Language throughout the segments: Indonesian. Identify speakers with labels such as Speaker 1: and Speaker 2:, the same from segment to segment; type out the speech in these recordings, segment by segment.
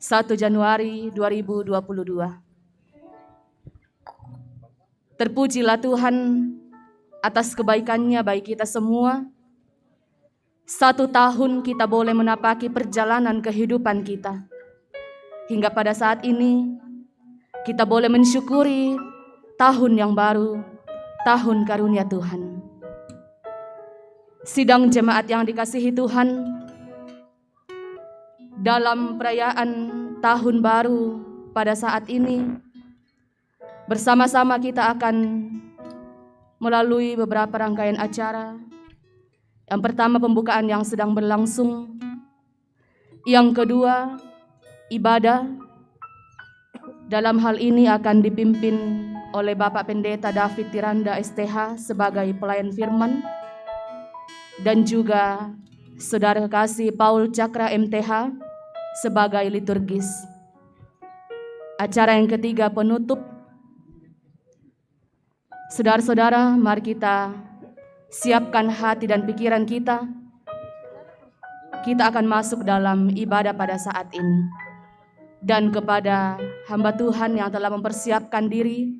Speaker 1: 1 Januari 2022. Terpujilah Tuhan atas kebaikannya bagi kita semua. 1 tahun kita boleh menapaki perjalanan kehidupan kita. Hingga pada saat ini kita boleh mensyukuri tahun yang baru, tahun karunia Tuhan. Sidang jemaat yang dikasihi Tuhan, dalam perayaan tahun baru pada saat ini, bersama-sama kita akan melalui beberapa rangkaian acara. Yang pertama, pembukaan yang sedang berlangsung. Yang kedua, ibadah. Dalam hal ini akan dipimpin oleh Bapak Pendeta David Tiranda STH sebagai pelayan firman, dan juga Saudara Kasih Paul Cakra MTH sebagai liturgis. Acara yang ketiga, penutup. Saudara-saudara, mari kita siapkan hati dan pikiran kita. Kita akan masuk dalam ibadah pada saat ini. Dan kepada hamba Tuhan yang telah mempersiapkan diri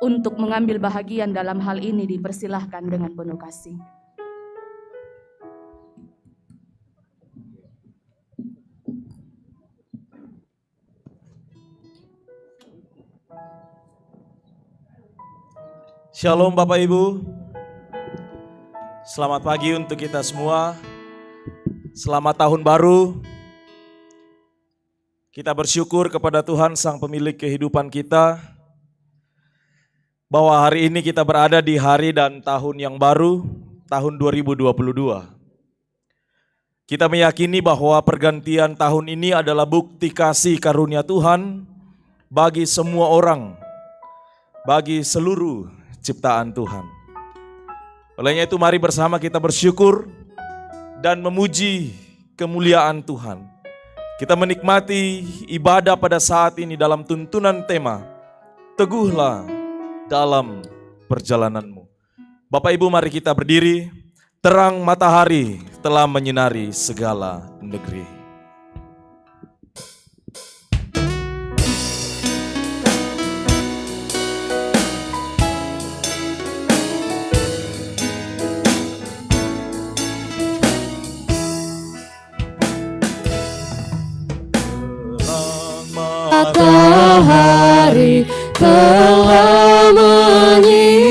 Speaker 1: untuk mengambil bahagian dalam hal ini, dipersilahkan dengan penuh kasih.
Speaker 2: Shalom Bapak Ibu, selamat pagi untuk kita semua, selamat tahun baru. Kita bersyukur kepada Tuhan Sang Pemilik kehidupan kita, bahwa hari ini kita berada di hari dan tahun yang baru, tahun 2022. Kita meyakini bahwa pergantian tahun ini adalah bukti kasih karunia Tuhan bagi semua orang, bagi seluruh ciptaan Tuhan. Olehnya itu mari bersama kita bersyukur dan memuji kemuliaan Tuhan. Kita menikmati ibadah pada saat ini dalam tuntunan tema, teguhlah dalam perjalananmu. Bapak Ibu, mari kita berdiri. Terang matahari telah menyinari segala negeri.
Speaker 3: Matahari telah menyinari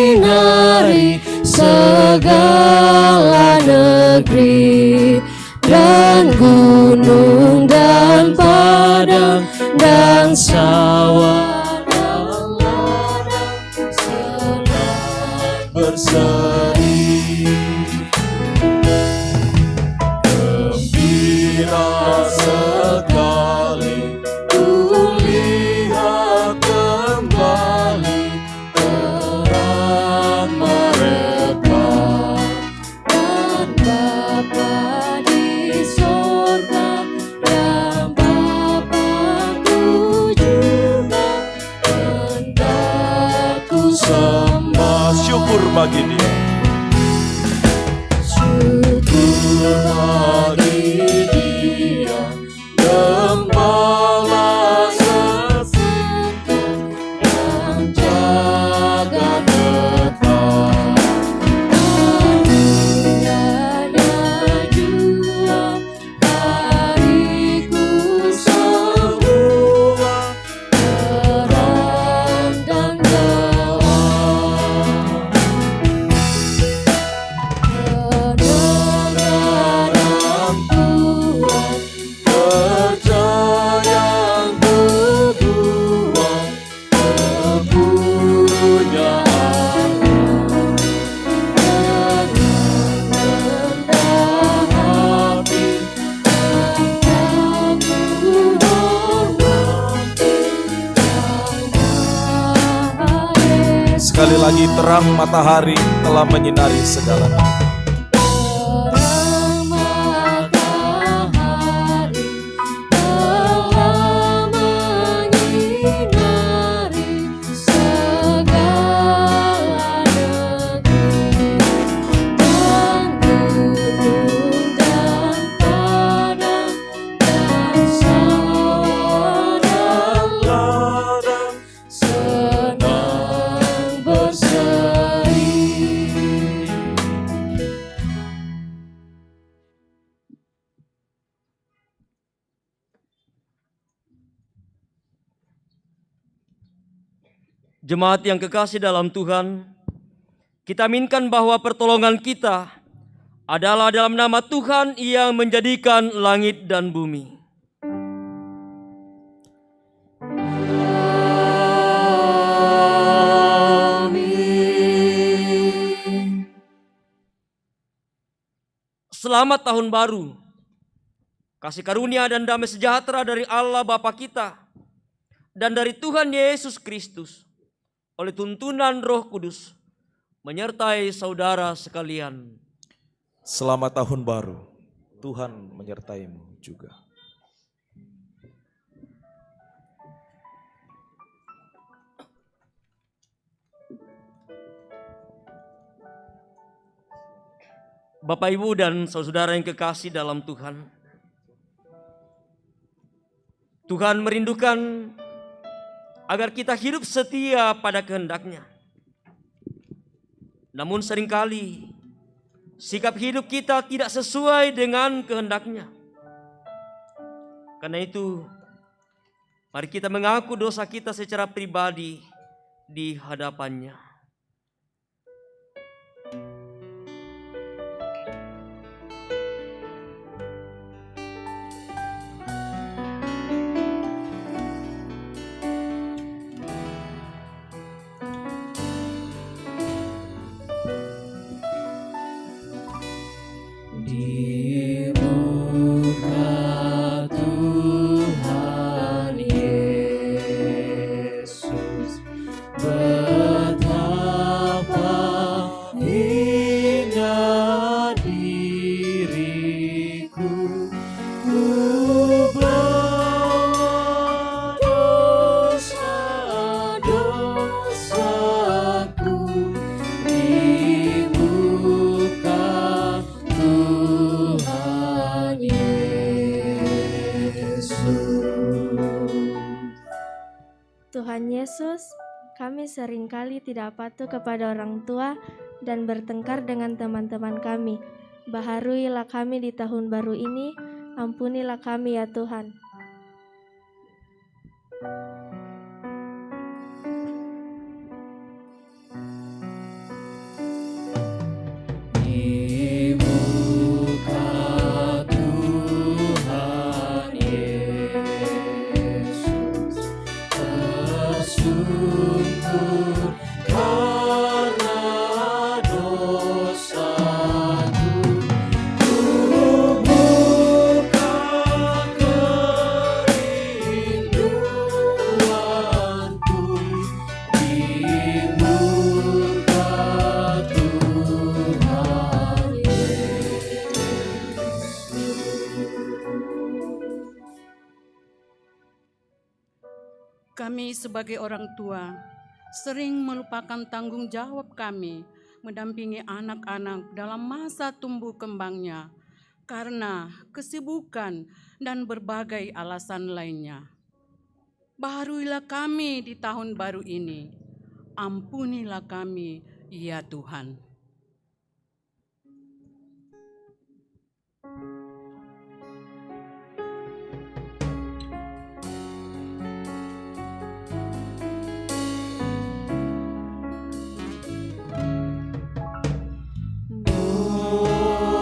Speaker 3: segala negeri, dan gunung dan padang dan sawah dan ladang senang berseri. Gembira sekali kulihat kembali terang mereka, dan Bapa di sorga dan Bapakku juga hendak ku sembah.
Speaker 2: Syukur bagi Dia.
Speaker 3: Syukur bagi Dia, Gembala sesungguh yang jaga tetap. Karunianya jua hariku semua, terang dan gelap. Kedengaran Tuhan, percaya kubuat, kepunya Allah. Dengan rendah hati, aku hormati Yang Maha Esa.
Speaker 2: Sekali lagi, terang matahari telah menyinari segala negeri.
Speaker 3: Terang matahari telah menyinari segala negeri, dan gunung dan padang dan sawah dan ladang senang berseri.
Speaker 4: Jemaat yang kekasih dalam Tuhan, kita aminkan bahwa pertolongan kita adalah dalam nama Tuhan yang menjadikan langit dan bumi.
Speaker 3: Amin.
Speaker 4: Selamat tahun baru. Kasih karunia dan damai sejahtera dari Allah Bapa kita dan dari Tuhan Yesus Kristus oleh tuntunan Roh Kudus menyertai saudara sekalian.
Speaker 2: Selamat tahun baru. Tuhan menyertaimu juga.
Speaker 4: Bapak, Ibu, dan saudara yang kekasih dalam Tuhan, Tuhan merindukan agar kita hidup setia pada kehendak-Nya. Namun seringkali sikap hidup kita tidak sesuai dengan kehendak-Nya. Karena itu, mari kita mengaku dosa kita secara pribadi di hadapan-Nya.
Speaker 3: Di
Speaker 5: Tuhan Yesus, kami seringkali tidak patuh kepada orang tua dan bertengkar dengan teman-teman kami. Baharuilah kami di tahun baru ini, ampunilah kami ya Tuhan.
Speaker 3: Di muka Tuhan Yesus tersungkur karena dosaku. Ku buka kerinduanku di muka Tuhan Yesus.
Speaker 6: Kami sebagai orang tua sering melupakan tanggung jawab kami mendampingi anak-anak dalam masa tumbuh kembangnya karena kesibukan dan berbagai alasan lainnya. Baharuilah kami di tahun baru ini. Ampunilah kami, ya Tuhan.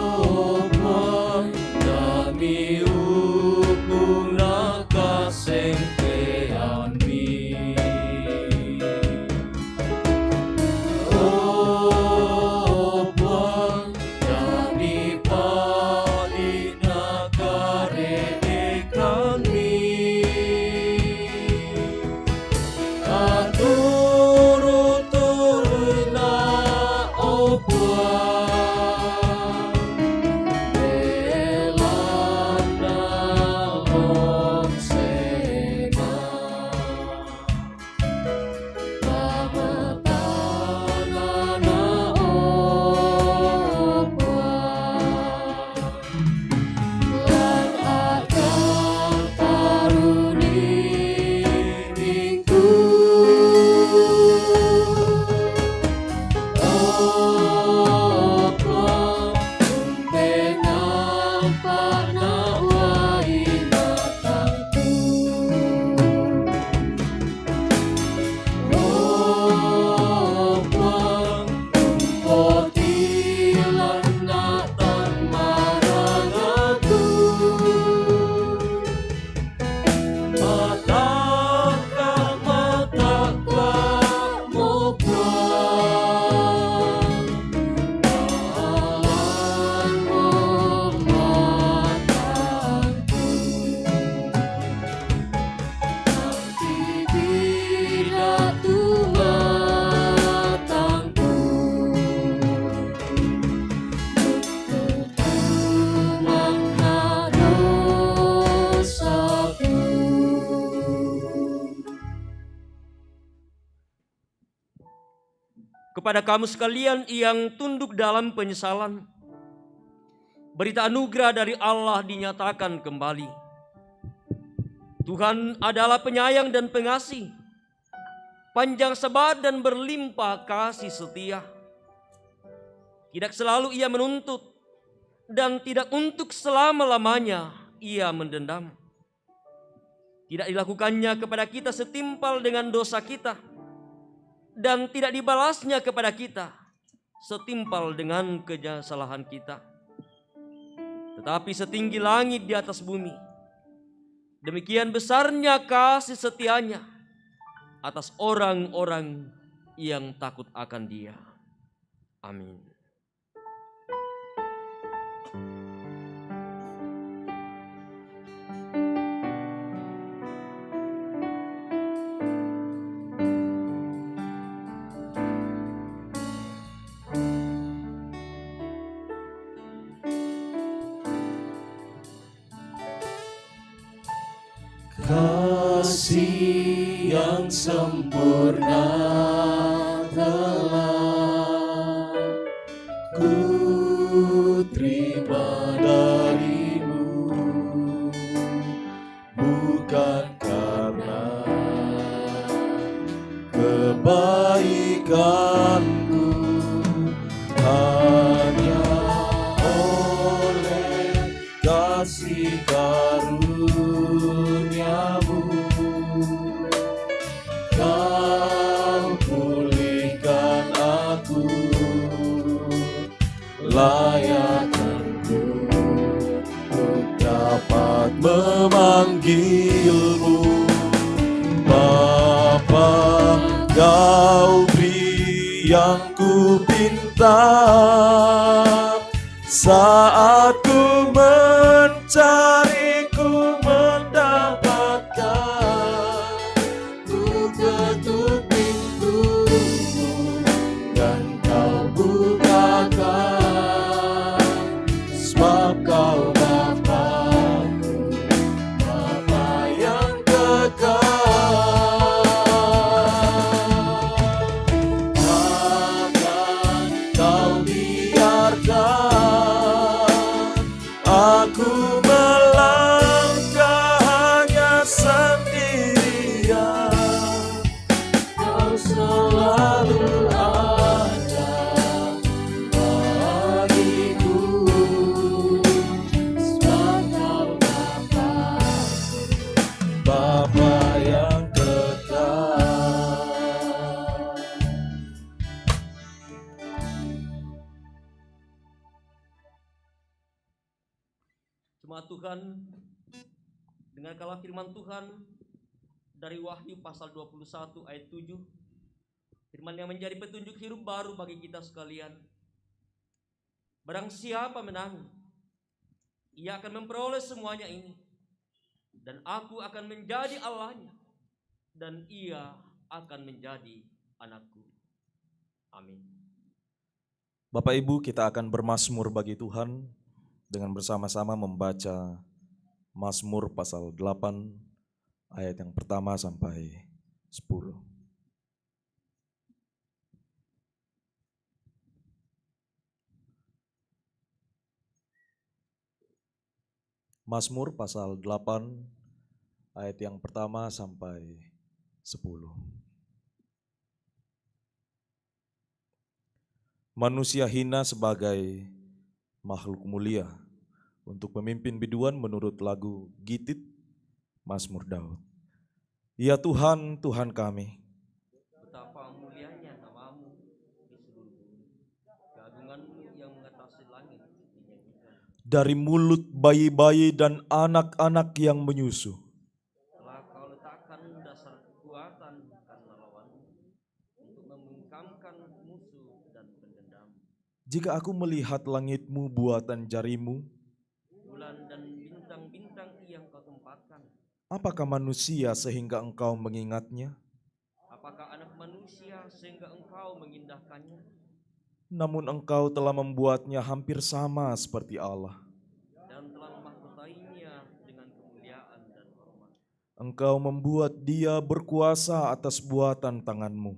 Speaker 3: Nopang nami ukung nakasengkean mi. Opang nami pali nakaredekan mi. Katuru-turu na opang belanda longsena. Pamatana na opang lan akan paruni minggu. Opang benang pana wainatangku. Opang potilan natan marangaku. Matakah mopang alan matangku. Nanti bidatu matangku. Ketumang na dosaku.
Speaker 4: Kepada kamu sekalian yang tunduk dalam penyesalan, berita anugerah dari Allah dinyatakan kembali. Tuhan adalah penyayang dan pengasih, panjang sabar dan berlimpah kasih setia. Tidak selalu ia menuntut, dan tidak untuk selama-lamanya ia mendendam. Tidak dilakukannya kepada kita setimpal dengan dosa kita, dan tidak dibalasnya kepada kita setimpal dengan kesalahan kita. Tetapi setinggi langit di atas bumi, demikian besarnya kasih setianya atas orang-orang yang takut akan Dia. Amin.
Speaker 3: Kasih yang sempurna telah ku terima darimu, bukan karena karuniamu, Kau pulihkan aku, layakkanku untuk dapat memanggilmu Bapa. Kau beri yang ku pinta saat ku mencari, ku mendapatkan. Ku ketuk pintumu dan kau bukakan, sebab kau Bapa-Ku, Bapa yang kekal. Takkan kau biarkan aku melangkah hanya sendirian. Kau selalu ada bagiku, sebab kau Bapa-Ku, Bapa yang kekal.
Speaker 4: Jemaat Tuhan, dengarkanlah firman Tuhan dari Wahyu pasal 21 ayat 7. Firman yang menjadi petunjuk hidup baru bagi kita sekalian. Barang siapa menang, ia akan memperoleh semuanya ini. Dan aku akan menjadi Allahnya, dan ia akan menjadi anakku. Amin.
Speaker 2: Bapak Ibu, kita akan bermazmur bagi Tuhan dengan bersama-sama membaca Mazmur pasal 8 ayat yang pertama sampai 10. Mazmur pasal 8 ayat yang pertama sampai 10. Manusia hina sebagai makhluk mulia untuk memimpin biduan menurut lagu Gitit Mazmur Daud. Ya Tuhan, Tuhan kami,
Speaker 4: Betapa mulianya namamu di seluruh bumi. Keagunganmu yang mengatasi langit dinyanyikan.
Speaker 2: dari mulut bayi-bayi dan anak-anak yang menyusu,
Speaker 4: Telah kau letakkan dasar kekuatan karena lawanmu, untuk membungkamkan musuh dan pendendam.
Speaker 2: jika aku melihat langitmu buatan jarimu,
Speaker 4: Bulan dan bintang-bintang yang kau tempatkan.
Speaker 2: apakah manusia sehingga engkau mengingatnya?
Speaker 4: Apakah anak manusia sehingga engkau mengindahkannya?
Speaker 2: Namun engkau telah membuatnya hampir sama seperti Allah.
Speaker 4: Dan telah memahkotainya dengan kemuliaan dan hormat.
Speaker 2: Engkau membuat dia berkuasa atas buatan tanganmu.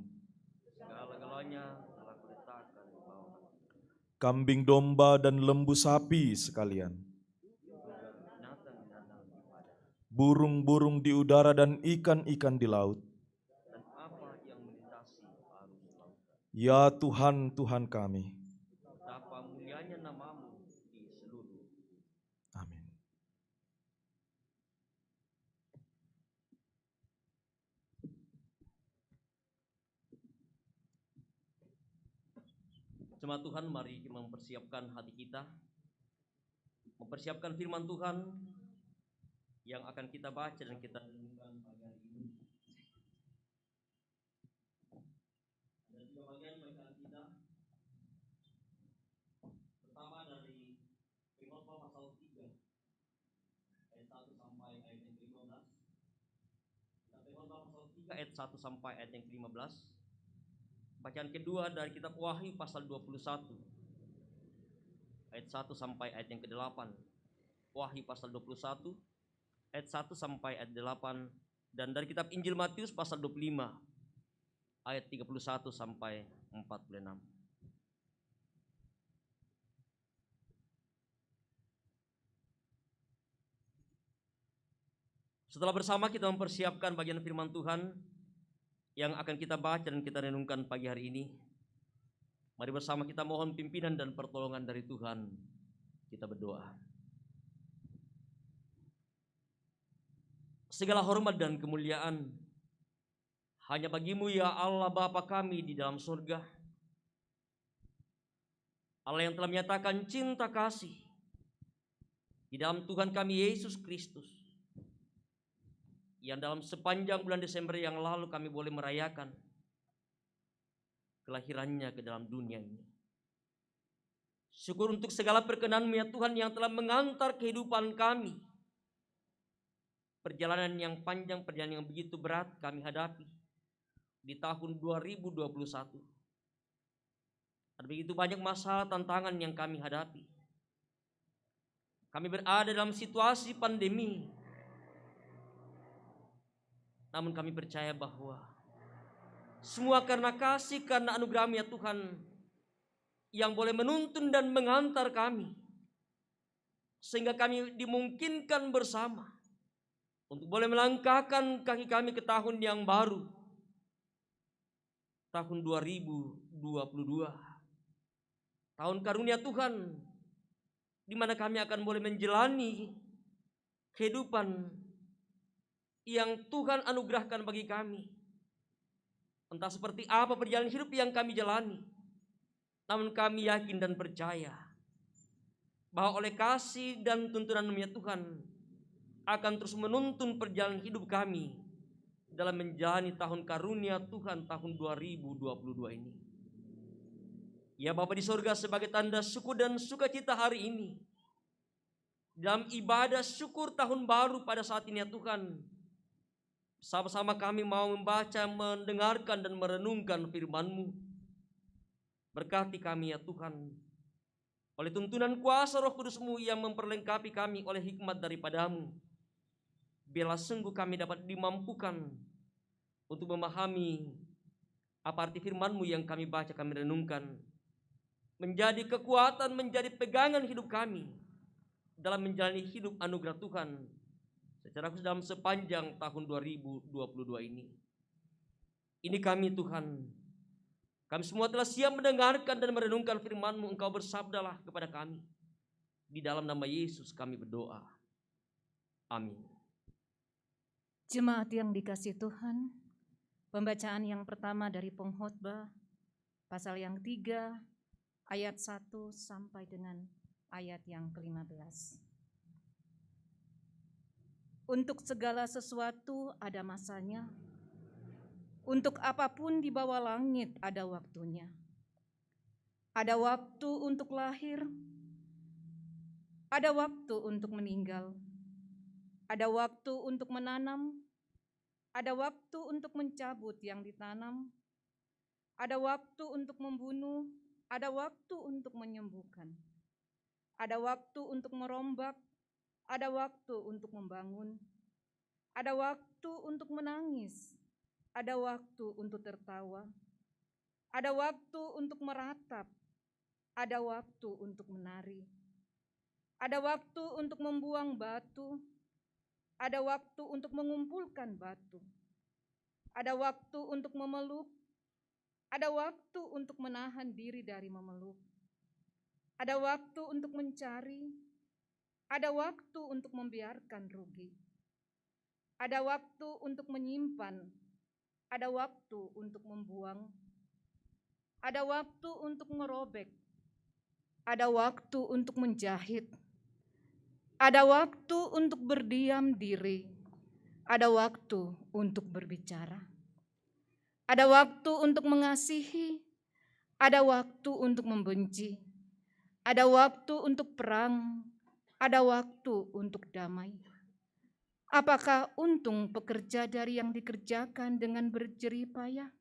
Speaker 4: Segala-galanya telah kuletakkan di bawah.
Speaker 2: Kambing domba dan lembu sapi sekalian,
Speaker 4: Binatang-binatang di padang.
Speaker 2: burung-burung di udara dan ikan-ikan di laut.
Speaker 4: Dan apa yang melintasi arus laut.
Speaker 2: Ya Tuhan, Tuhan kami.
Speaker 4: Betapa mulianya namamu di seluruh.
Speaker 2: Amin.
Speaker 4: Jemaat Tuhan, mari kita mempersiapkan hati kita, mempersiapkan firman Tuhan yang akan kita baca dan kita renungkan pagi hari ini. Ada tiga bagian bacaan kita. Pertama dari firman Tuhan pasal 3 ayat 1 sampai ayat yang ke-15. Firman Tuhan pasal 3 ayat 1 sampai ayat yang ke-15. Bacaan kedua dari kitab Wahyu pasal 21 ayat 1 sampai ayat yang ke-8. Wahyu pasal 21 ayat 1 sampai ayat 8, dan dari kitab Injil Matius pasal 25 ayat 31 sampai 46. Setelah bersama kita mempersiapkan bagian firman Tuhan yang akan kita baca dan kita renungkan pagi hari ini, mari bersama kita mohon pimpinan dan pertolongan dari Tuhan. Kita berdoa. segala hormat dan kemuliaan hanya bagimu ya Allah Bapa kami di dalam surga. Allah yang telah menyatakan cinta kasih di dalam Tuhan kami Yesus Kristus, yang dalam sepanjang bulan Desember yang lalu kami boleh merayakan kelahirannya ke dalam dunia ini. Syukur untuk segala perkenan-Mu ya Tuhan yang telah mengantar kehidupan kami. Perjalanan yang panjang, perjalanan yang begitu berat kami hadapi di tahun 2021. Ada begitu banyak masalah, tantangan yang kami hadapi. Kami berada dalam situasi pandemi. Namun kami percaya bahwa semua karena kasih, karena anugerah-Mu ya Tuhan, yang boleh menuntun dan mengantar kami, sehingga kami dimungkinkan bersama untuk boleh melangkahkan kaki kami ke tahun yang baru, tahun 2022. Tahun karunia Tuhan, di mana kami akan boleh menjalani kehidupan yang Tuhan anugerahkan bagi kami. Entah seperti apa perjalanan hidup yang kami jalani, namun kami yakin dan percaya bahwa oleh kasih dan tuntunan-Mu ya Tuhan akan terus menuntun perjalanan hidup kami dalam menjalani tahun karunia Tuhan tahun 2022 ini. Ya Bapa di sorga, sebagai tanda syukur dan sukacita hari ini, dalam ibadah syukur tahun baru pada saat ini ya Tuhan, sama-sama kami mau membaca, mendengarkan dan merenungkan firman-Mu. Berkati kami ya Tuhan, oleh tuntunan kuasa Roh Kudus-Mu yang memperlengkapi kami oleh hikmat daripada-Mu. Biarlah sungguh kami dapat dimampukan untuk memahami apa arti firman-Mu yang kami baca, kami renungkan, menjadi kekuatan, menjadi pegangan hidup kami dalam menjalani hidup anugerah Tuhan secara khusus dalam sepanjang tahun 2022 ini. Ini kami Tuhan, kami semua telah siap mendengarkan dan merenungkan firman-Mu. Engkau bersabdalah kepada kami. Di dalam nama Yesus kami berdoa. Amin.
Speaker 7: Jemaat yang dikasihi Tuhan, pembacaan yang pertama dari Pengkhotbah, pasal yang 3, ayat 1 sampai dengan ayat yang ke-15. Untuk segala sesuatu ada masanya, untuk apapun di bawah langit ada waktunya. Ada waktu untuk lahir, ada waktu untuk meninggal, ada waktu untuk menanam, ada waktu untuk mencabut yang ditanam, ada waktu untuk membunuh, ada waktu untuk menyembuhkan, ada waktu untuk merombak, ada waktu untuk membangun, ada waktu untuk menangis, ada waktu untuk tertawa, ada waktu untuk meratap, ada waktu untuk menari, ada waktu untuk membuang batu, ada waktu untuk mengumpulkan batu, ada waktu untuk memeluk, ada waktu untuk menahan diri dari memeluk, ada waktu untuk mencari, ada waktu untuk membiarkan rugi, ada waktu untuk menyimpan, ada waktu untuk membuang, ada waktu untuk merobek, ada waktu untuk menjahit, ada waktu untuk berdiam diri, ada waktu untuk berbicara, ada waktu untuk mengasihi, ada waktu untuk membenci, ada waktu untuk perang, ada waktu untuk damai. Apakah untung pekerja dari yang dikerjakan dengan berjerih payah?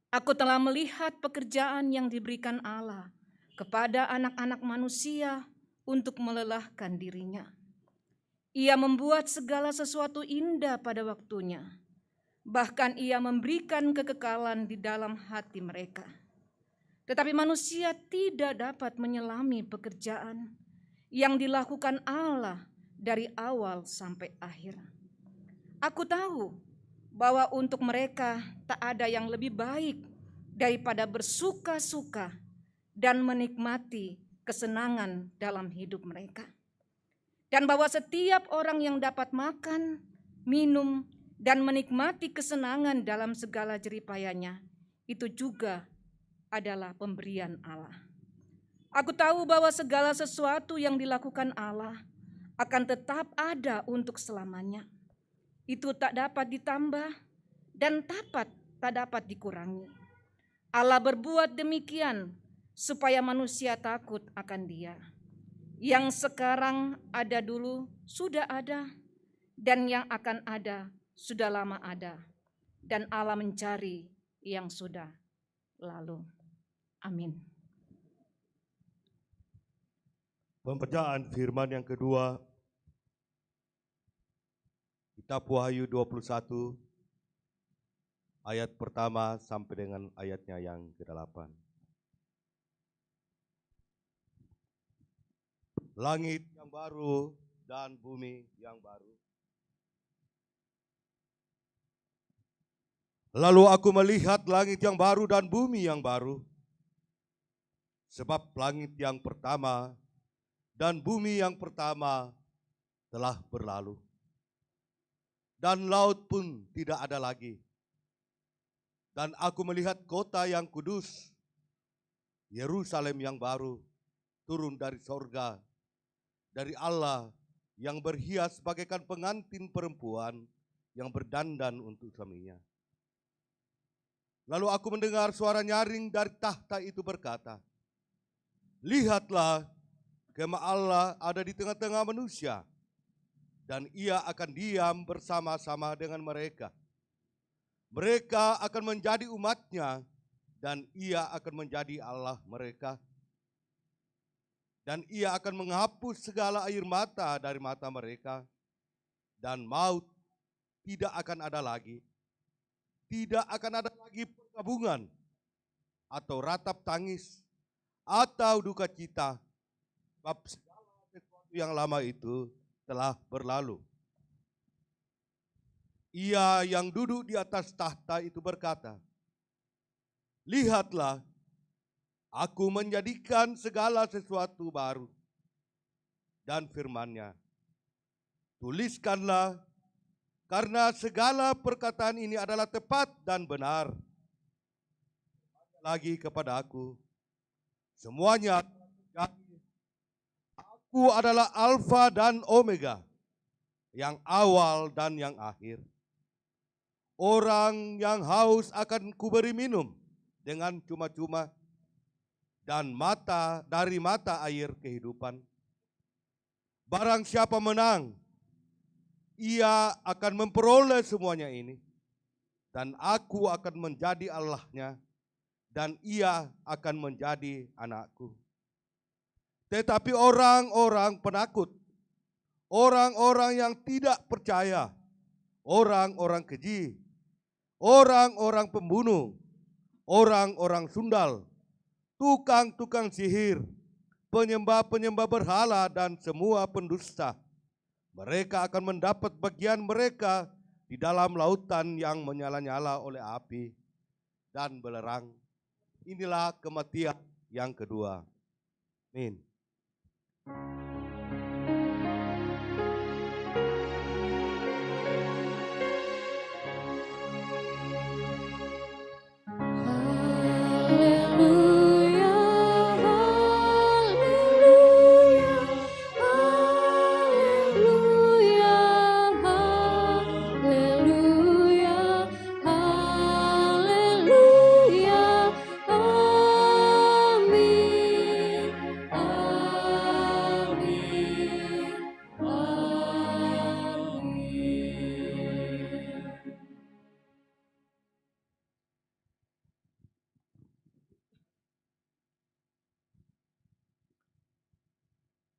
Speaker 7: Aku telah melihat pekerjaan yang diberikan Allah kepada anak-anak manusia untuk melelahkan dirinya. Ia membuat segala sesuatu indah pada waktunya. Bahkan ia memberikan kekekalan di dalam hati mereka. Tetapi manusia tidak dapat menyelami pekerjaan yang dilakukan Allah dari awal sampai akhir. Aku tahu bahwa untuk mereka tak ada yang lebih baik daripada bersuka-suka dan menikmati kesenangan dalam hidup mereka. dan bahwa setiap orang yang dapat makan, minum, dan menikmati kesenangan dalam segala jeripayanya, itu juga adalah pemberian Allah. Aku tahu bahwa segala sesuatu yang dilakukan Allah akan tetap ada untuk selamanya. Itu tak dapat ditambah dan tak dapat dikurangi. Allah berbuat demikian supaya manusia takut akan Dia. Yang sekarang ada dulu sudah ada, dan yang akan ada sudah lama ada, dan Allah mencari yang sudah lalu. Amin.
Speaker 8: Pembacaan firman yang kedua, Kitab Wahyu 21, ayat pertama sampai dengan ayatnya yang ke-8. Langit yang baru dan bumi yang baru. Lalu aku melihat langit yang baru dan bumi yang baru. Sebab langit yang pertama dan bumi yang pertama telah berlalu. Dan laut pun tidak ada lagi. Dan aku melihat kota yang kudus, Yerusalem yang baru, turun dari sorga, dari Allah yang berhias bagaikan pengantin perempuan yang berdandan untuk suaminya. Lalu aku mendengar suara nyaring dari tahta itu berkata, lihatlah, kemah Allah ada di tengah-tengah manusia, dan Ia akan diam bersama-sama dengan mereka. Mereka akan menjadi umat-Nya, dan Ia akan menjadi Allah mereka. Dan Ia akan menghapus segala air mata dari mata mereka, dan maut tidak akan ada lagi. Tidak akan ada lagi perkabungan, atau ratap tangis, atau duka cita, sebab segala sesuatu yang lama itu telah berlalu. Ia yang duduk di atas tahta itu berkata, lihatlah, aku menjadikan segala sesuatu baru. Dan firman-Nya, tuliskanlah, karena segala perkataan ini adalah tepat dan benar. Lagi kepada aku, semuanya terjadi. Aku adalah Alfa dan Omega, yang awal dan yang akhir. Orang yang haus akan kuberi minum dengan cuma-cuma, dan dari mata air kehidupan. Barang siapa menang, ia akan memperoleh semuanya ini, dan aku akan menjadi Allah-Nya, dan ia akan menjadi anakku. Tetapi orang-orang penakut, orang-orang yang tidak percaya, orang-orang keji, orang-orang pembunuh, orang-orang sundal, tukang-tukang sihir, penyembah-penyembah berhala, dan semua pendusta, mereka akan mendapat bagian mereka di dalam lautan yang menyala-nyala oleh api dan belerang. Inilah kematian yang kedua. Amin.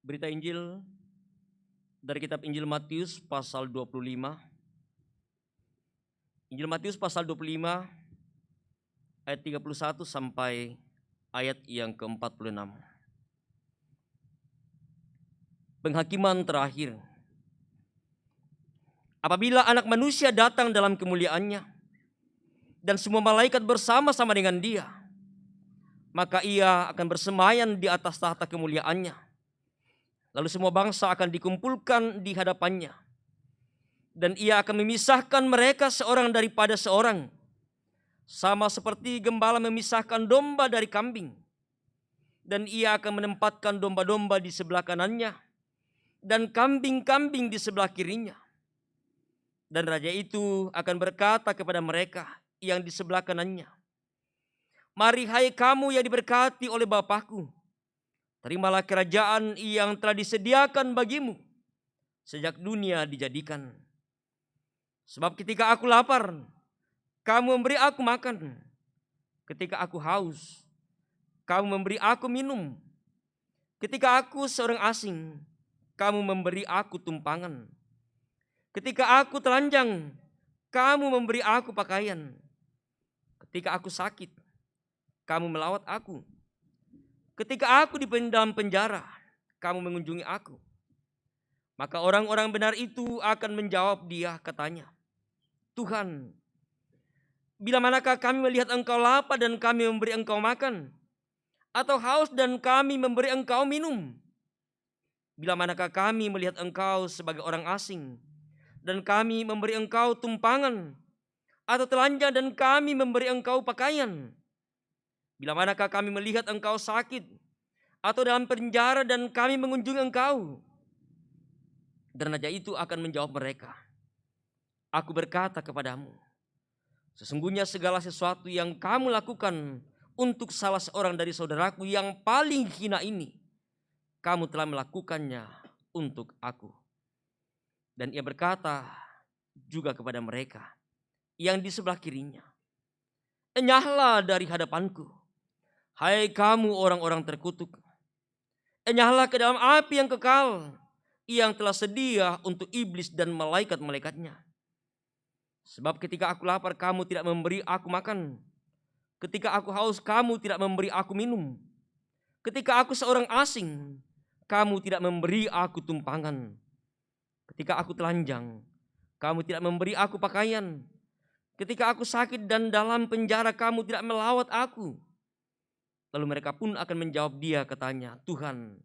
Speaker 4: Berita Injil dari kitab Injil Matius pasal 25. Injil Matius pasal 25 ayat 31 sampai ayat yang ke-46. Penghakiman terakhir. Apabila Anak Manusia datang dalam kemuliaannya dan semua malaikat bersama-sama dengan Dia, maka Ia akan bersemayam di atas tahta kemuliaannya. Lalu semua bangsa akan dikumpulkan di hadapannya. Dan ia akan memisahkan mereka seorang daripada seorang. Sama seperti gembala memisahkan domba dari kambing. Dan ia akan menempatkan domba-domba di sebelah kanannya. Dan kambing-kambing di sebelah kirinya. Dan raja itu akan berkata kepada mereka yang di sebelah kanannya, "Mari hai kamu yang diberkati oleh Bapakku. Terimalah kerajaan yang telah disediakan bagimu sejak dunia dijadikan. Sebab ketika aku lapar, kamu memberi aku makan. Ketika aku haus, kamu memberi aku minum. Ketika aku seorang asing, kamu memberi aku tumpangan. Ketika aku telanjang, kamu memberi aku pakaian. Ketika aku sakit, kamu melawat aku. Ketika aku di dalam penjara, kamu mengunjungi aku." Maka orang-orang benar itu akan menjawab dia, katanya, "Tuhan, bila manakah kami melihat engkau lapar dan kami memberi engkau makan? Atau haus dan kami memberi engkau minum? Bila manakah kami melihat engkau sebagai orang asing dan kami memberi engkau tumpangan? Atau telanjang dan kami memberi engkau pakaian? Bila manakah kami melihat engkau sakit atau dalam penjara dan kami mengunjungi engkau?" Dan raja itu akan menjawab mereka, "Aku berkata kepadamu, sesungguhnya segala sesuatu yang kamu lakukan untuk salah seorang dari saudaraku yang paling hina ini, kamu telah melakukannya untuk aku." Dan ia berkata juga kepada mereka yang di sebelah kirinya, "Enyahlah dari hadapanku, hai kamu orang-orang terkutuk. Enyahlah ke dalam api yang kekal, yang telah sedia untuk iblis dan malaikat-malaikatnya. Sebab ketika aku lapar, kamu tidak memberi aku makan. Ketika aku haus, kamu tidak memberi aku minum. Ketika aku seorang asing, kamu tidak memberi aku tumpangan. Ketika aku telanjang, kamu tidak memberi aku pakaian. Ketika aku sakit dan dalam penjara, kamu tidak melawat aku." Lalu mereka pun akan menjawab dia, katanya, "Tuhan,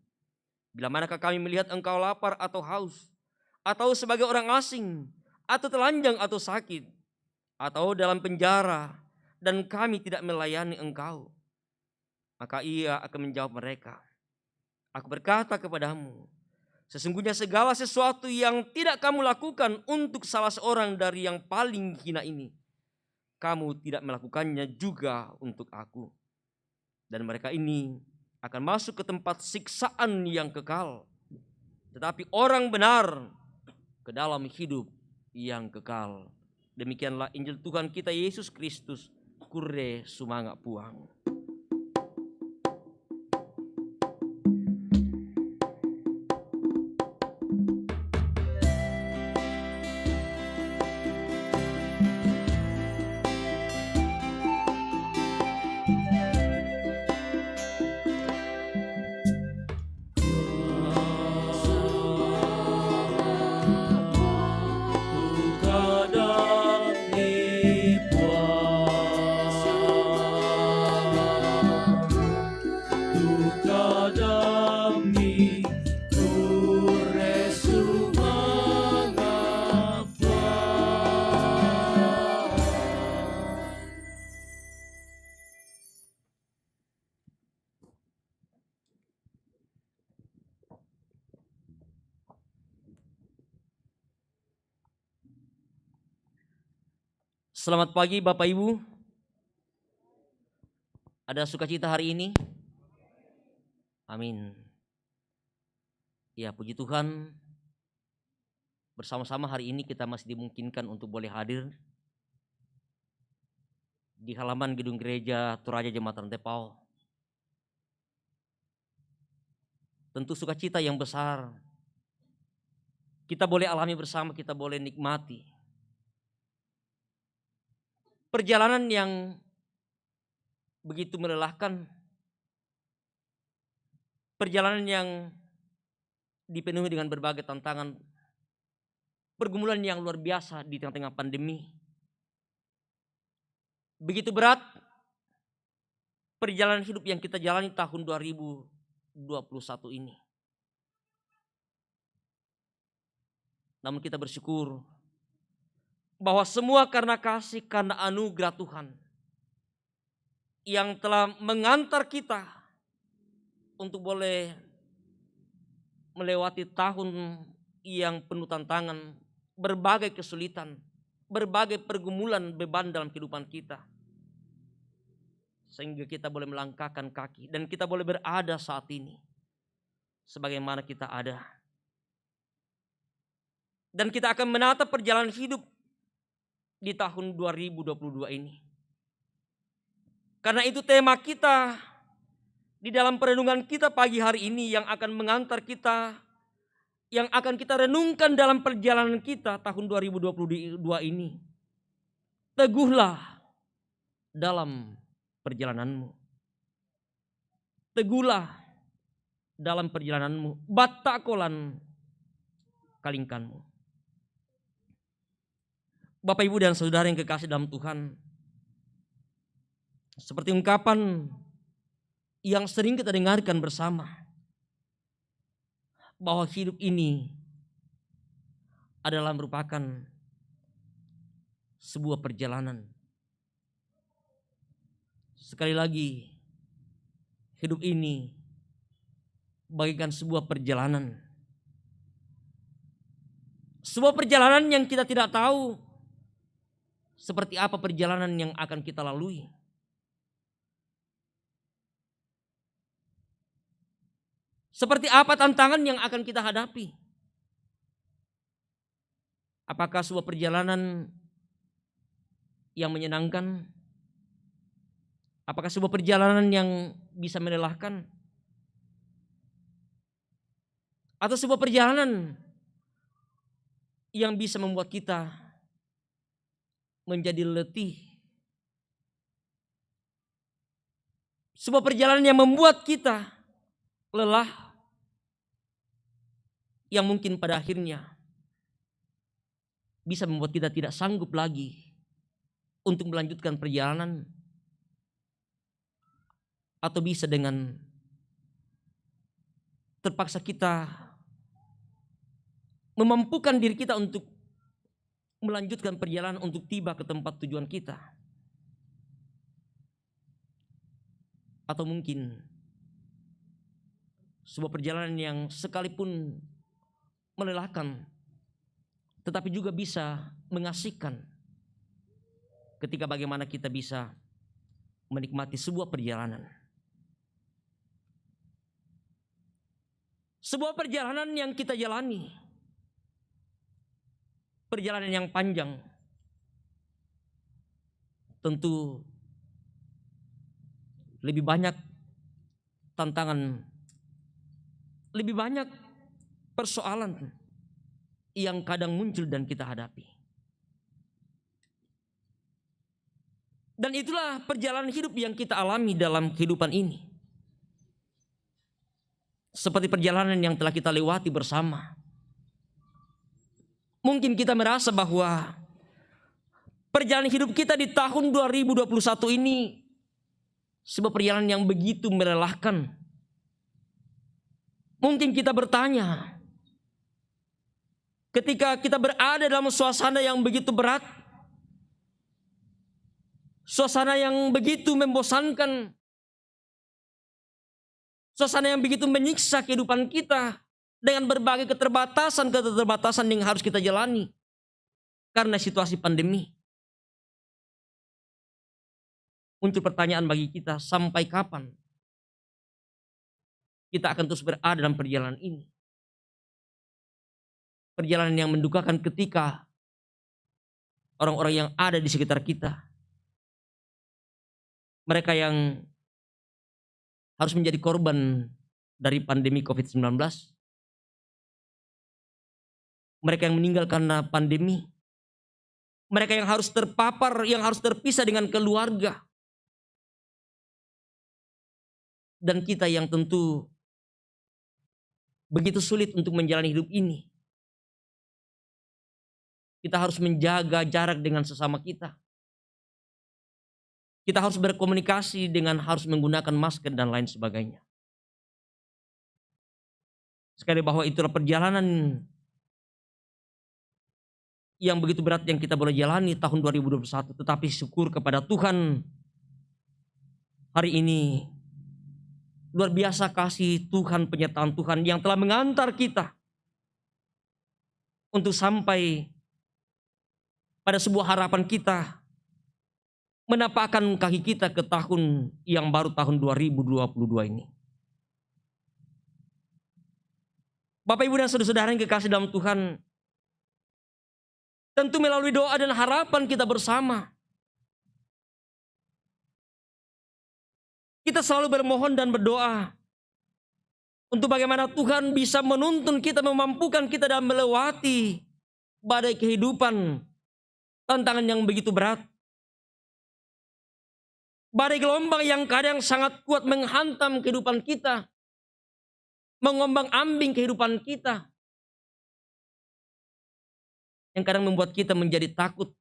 Speaker 4: bila manakah kami melihat engkau lapar atau haus, atau sebagai orang asing, atau telanjang atau sakit, atau dalam penjara, dan kami tidak melayani engkau?" Maka ia akan menjawab mereka, "Aku berkata kepadamu, sesungguhnya segala sesuatu yang tidak kamu lakukan untuk salah seorang dari yang paling hina ini, kamu tidak melakukannya juga untuk aku." Dan mereka ini akan masuk ke tempat siksaan yang kekal, tetapi orang benar ke dalam hidup yang kekal. Demikianlah Injil Tuhan kita Yesus Kristus. Kure sumanga puang. Selamat pagi Bapak Ibu. Ada sukacita hari ini? Amin. Ya, puji Tuhan, bersama-sama hari ini kita masih dimungkinkan untuk boleh hadir di halaman gedung gereja Toraja Jembatan Tepau. Tentu sukacita yang besar kita boleh alami bersama, kita boleh nikmati perjalanan yang begitu melelahkan, perjalanan yang dipenuhi dengan berbagai tantangan, pergumulan yang luar biasa di tengah-tengah pandemi. Begitu berat perjalanan hidup yang kita jalani tahun 2021 ini. Namun kita bersyukur bahwa semua karena kasih, karena anugerah Tuhan yang telah mengantar kita untuk boleh melewati tahun yang penuh tantangan, berbagai kesulitan, berbagai pergumulan beban dalam kehidupan kita. Sehingga kita boleh melangkahkan kaki dan kita boleh berada saat ini sebagaimana kita ada. Dan kita akan menatap perjalanan hidup di tahun 2022 ini. Karena itu tema kita di dalam perenungan kita pagi hari ini yang akan mengantar kita, yang akan kita renungkan dalam perjalanan kita tahun 2022 ini. Teguhlah dalam perjalananmu. Teguhlah dalam perjalananmu. Batakolan kalingkanmu. Bapak, Ibu, dan saudara yang kekasih dalam Tuhan, seperti ungkapan yang sering kita dengarkan bersama, bahwa hidup ini adalah merupakan sebuah perjalanan. Sekali lagi, hidup ini bagaikan sebuah perjalanan. Sebuah perjalanan yang kita tidak tahu seperti apa perjalanan yang akan kita lalui. Seperti apa tantangan yang akan kita hadapi. Apakah sebuah perjalanan yang menyenangkan? Apakah sebuah perjalanan yang bisa melelahkan? Atau sebuah perjalanan yang bisa membuat kita menjadi letih? Sebuah perjalanan yang membuat kita lelah, yang mungkin pada akhirnya bisa membuat kita tidak sanggup lagi untuk melanjutkan perjalanan, atau bisa dengan terpaksa kita memampukan diri kita untuk melanjutkan perjalanan untuk tiba ke tempat tujuan kita. Atau mungkin sebuah perjalanan yang sekalipun melelahkan, tetapi juga bisa mengasihkan ketika bagaimana kita bisa menikmati sebuah perjalanan. Sebuah perjalanan yang kita jalani, perjalanan yang panjang, tentu lebih banyak tantangan, lebih banyak persoalan yang kadang muncul dan kita hadapi. Dan itulah perjalanan hidup yang kita alami dalam kehidupan ini. Seperti perjalanan yang telah kita lewati bersama. Mungkin kita merasa bahwa perjalanan hidup kita di tahun 2021 ini sebuah perjalanan yang begitu melelahkan. Mungkin kita bertanya, ketika kita berada dalam suasana yang begitu berat, suasana yang begitu membosankan, suasana yang begitu menyiksa kehidupan kita dengan berbagai keterbatasan yang harus kita jalani karena situasi pandemi. Muncul pertanyaan bagi kita, sampai kapan kita akan terus berada dalam perjalanan ini? Perjalanan yang mendukakan ketika orang-orang yang ada di sekitar kita, mereka yang harus menjadi korban dari pandemi COVID-19, mereka yang meninggal karena pandemi, mereka yang harus terpapar, yang harus terpisah dengan keluarga, dan kita yang tentu begitu sulit untuk menjalani hidup ini. Kita harus menjaga jarak dengan sesama kita. Kita harus berkomunikasi dengan harus menggunakan masker dan lain sebagainya. Sekali bahwa itulah perjalanan yang begitu berat yang kita boleh jalani tahun 2021. Tetapi syukur kepada Tuhan, hari ini luar biasa kasih Tuhan, penyertaan Tuhan yang telah mengantar kita untuk sampai pada sebuah harapan kita menapakkan kaki kita ke tahun yang baru, tahun 2022 ini. Bapak, Ibu, dan saudara-saudara yang kekasih dalam Tuhan, tentu melalui doa dan harapan kita bersama, kita selalu bermohon dan berdoa untuk bagaimana Tuhan bisa menuntun kita, memampukan kita dalam melewati badai kehidupan, tantangan yang begitu berat. Badai gelombang yang kadang sangat kuat menghantam kehidupan kita, mengombang-ambing kehidupan kita, yang kadang membuat kita menjadi takut,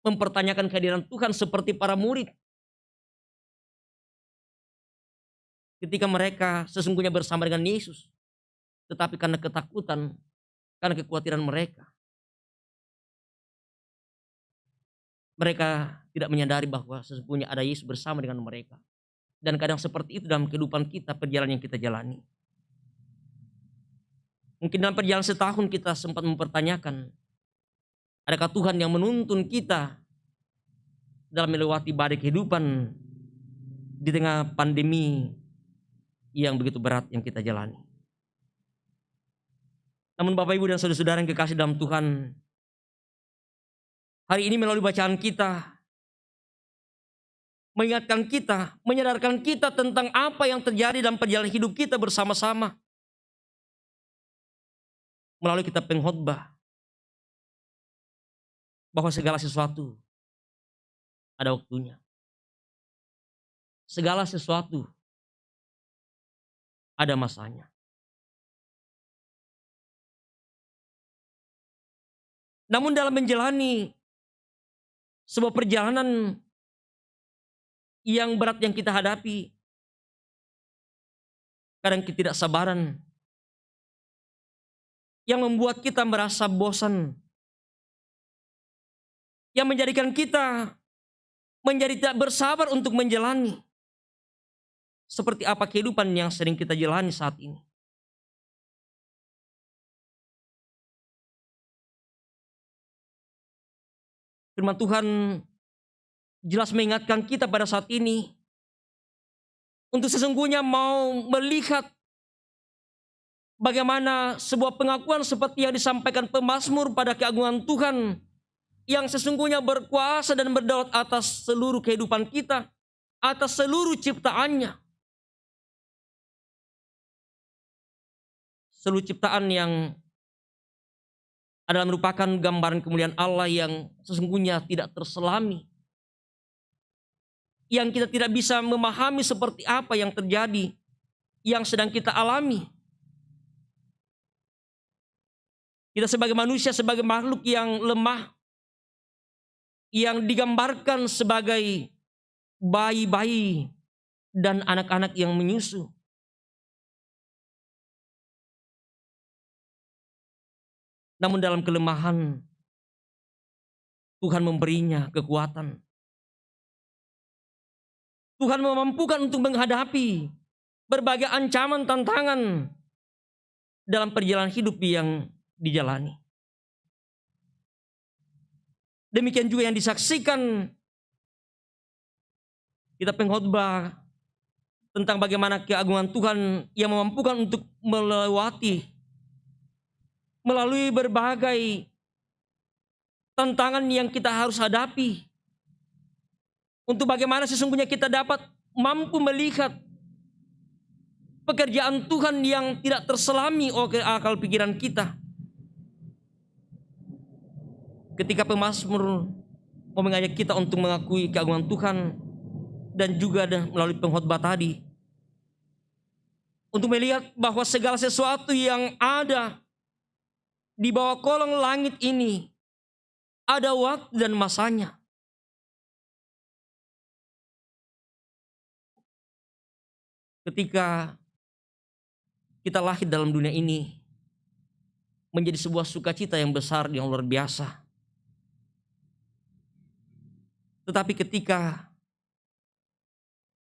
Speaker 4: mempertanyakan kehadiran Tuhan seperti para murid. Ketika mereka sesungguhnya bersama dengan Yesus, tetapi karena ketakutan, karena kekhawatiran mereka tidak menyadari bahwa sesungguhnya ada Yesus bersama dengan mereka. Dan kadang seperti itu dalam kehidupan kita, perjalanan yang kita jalani. Mungkin dalam perjalanan setahun kita sempat mempertanyakan, adakah Tuhan yang menuntun kita dalam melewati badai kehidupan di tengah pandemi yang begitu berat yang kita jalani. Namun Bapak, Ibu, dan saudara-saudara yang kekasih dalam Tuhan, hari ini melalui bacaan kita, mengingatkan kita, menyadarkan kita tentang apa yang terjadi dalam perjalanan hidup kita bersama-sama. Melalui kitab pengkhotbah, bahwa segala sesuatu ada waktunya. Segala sesuatu ada masanya. Namun dalam menjalani sebuah perjalanan yang berat yang kita hadapi, kadang ketidaksabaran yang membuat kita merasa bosan, yang menjadikan kita menjadi tidak bersabar untuk menjalani. Seperti apa kehidupan yang sering kita jalani saat ini. Firman Tuhan jelas mengingatkan kita pada saat ini untuk sesungguhnya mau melihat bagaimana sebuah pengakuan seperti yang disampaikan pemazmur pada keagungan Tuhan yang sesungguhnya berkuasa dan berdaulat atas seluruh kehidupan kita, atas seluruh ciptaannya. Seluruh ciptaan yang adalah merupakan gambaran kemuliaan Allah yang sesungguhnya tidak terselami. Yang kita tidak bisa memahami seperti apa yang terjadi, yang sedang kita alami. Kita sebagai manusia, sebagai makhluk yang lemah, yang digambarkan sebagai bayi-bayi dan anak-anak yang menyusu. Namun dalam kelemahan, Tuhan memberinya kekuatan. Tuhan memampukan untuk menghadapi berbagai ancaman, tantangan dalam perjalanan hidup yang dijalani. Demikian juga yang disaksikan kita pengkhotbah tentang bagaimana keagungan Tuhan yang memampukan untuk melewati melalui berbagai tantangan yang kita harus hadapi. Untuk bagaimana sesungguhnya kita dapat mampu melihat pekerjaan Tuhan yang tidak terselami oleh akal pikiran kita. Ketika pemazmur mau mengajak kita untuk mengakui keagungan Tuhan dan juga melalui pengkhotbah tadi, untuk melihat bahwa segala sesuatu yang ada di bawah kolong langit ini ada waktu dan masanya. Ketika kita lahir dalam dunia ini, menjadi sebuah sukacita yang besar, yang luar biasa. Tetapi ketika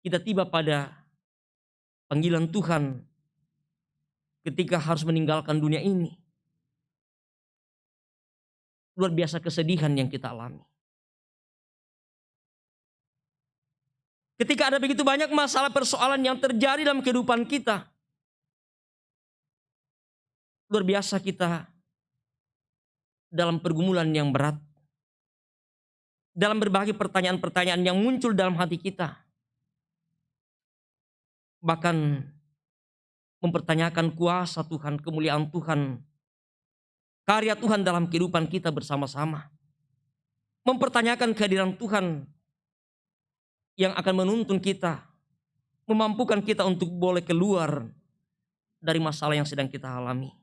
Speaker 4: kita tiba pada panggilan Tuhan, ketika harus meninggalkan dunia ini, luar biasa kesedihan yang kita alami. Ketika ada begitu banyak masalah persoalan yang terjadi dalam kehidupan kita, luar biasa kita dalam pergumulan yang berat, dalam berbagai pertanyaan-pertanyaan yang muncul dalam hati kita, bahkan mempertanyakan kuasa Tuhan, kemuliaan Tuhan, karya Tuhan dalam kehidupan kita bersama-sama, mempertanyakan kehadiran Tuhan yang akan menuntun kita, memampukan kita untuk boleh keluar dari masalah yang sedang kita alami.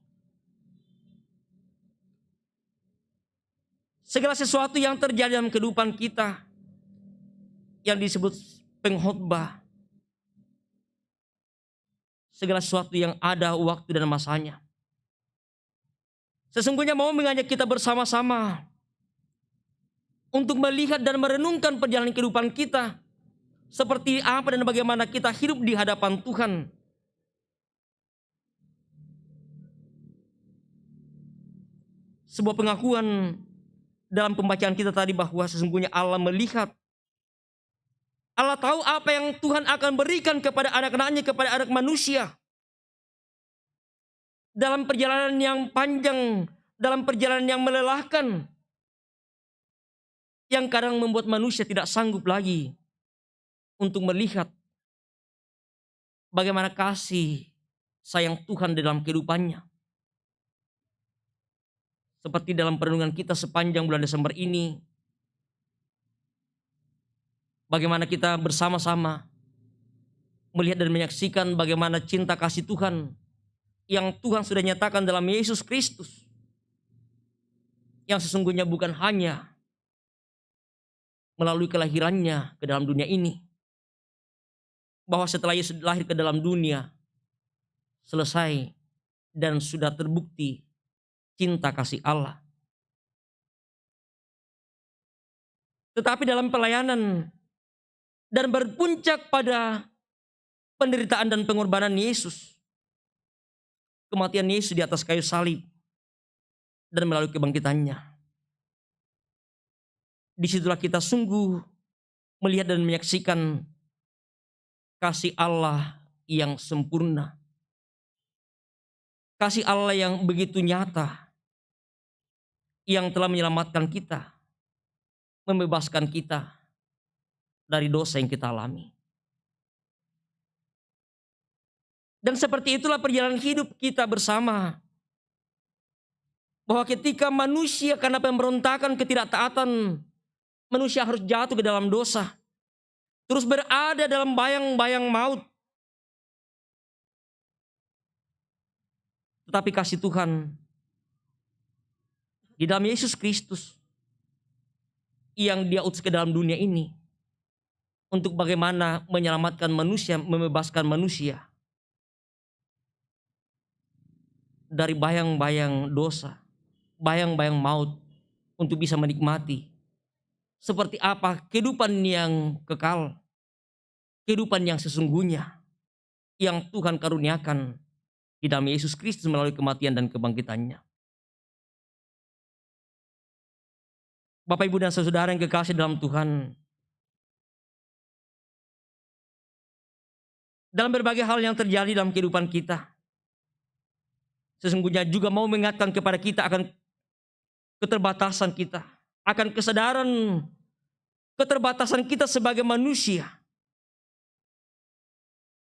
Speaker 4: Segala sesuatu yang terjadi dalam kehidupan kita yang disebut pengkhotbah, segala sesuatu yang ada waktu dan masanya, sesungguhnya mau mengajak kita bersama-sama untuk melihat dan merenungkan perjalanan kehidupan kita, seperti apa dan bagaimana kita hidup di hadapan Tuhan. Sebuah pengakuan dalam pembacaan kita tadi bahwa sesungguhnya Allah melihat, Allah tahu apa yang Tuhan akan berikan kepada anak-anaknya, kepada anak manusia. Dalam perjalanan yang panjang, dalam perjalanan yang melelahkan, yang kadang membuat manusia tidak sanggup lagi untuk melihat bagaimana kasih sayang Tuhan dalam kehidupannya. Seperti dalam perenungan kita sepanjang bulan Desember ini, bagaimana kita bersama-sama melihat dan menyaksikan bagaimana cinta kasih Tuhan yang Tuhan sudah nyatakan dalam Yesus Kristus, yang sesungguhnya bukan hanya melalui kelahirannya ke dalam dunia ini, bahwa setelah Yesus lahir ke dalam dunia, selesai dan sudah terbukti cinta kasih Allah. Tetapi dalam pelayanan dan berpuncak pada penderitaan dan pengorbanan Yesus, kematian Yesus di atas kayu salib dan melalui kebangkitannya, disitulah kita sungguh melihat dan menyaksikan kasih Allah yang sempurna, kasih Allah yang begitu nyata, yang telah menyelamatkan kita, membebaskan kita dari dosa yang kita alami. Dan seperti itulah perjalanan hidup kita bersama. Bahwa ketika manusia karena pemberontakan, ketidaktaatan, manusia harus jatuh ke dalam dosa, terus berada dalam bayang-bayang maut. Tetapi kasih Tuhan di dalam Yesus Kristus yang Dia utus ke dalam dunia ini untuk bagaimana menyelamatkan manusia, membebaskan manusia dari bayang-bayang dosa, bayang-bayang maut, untuk bisa menikmati seperti apa kehidupan yang kekal, kehidupan yang sesungguhnya yang Tuhan karuniakan di dalam Yesus Kristus melalui kematian dan kebangkitannya. Bapak, Ibu, dan saudara yang kekasih dalam Tuhan, dalam berbagai hal yang terjadi dalam kehidupan kita, sesungguhnya juga mau mengingatkan kepada kita akan keterbatasan kita, akan kesadaran keterbatasan kita sebagai manusia.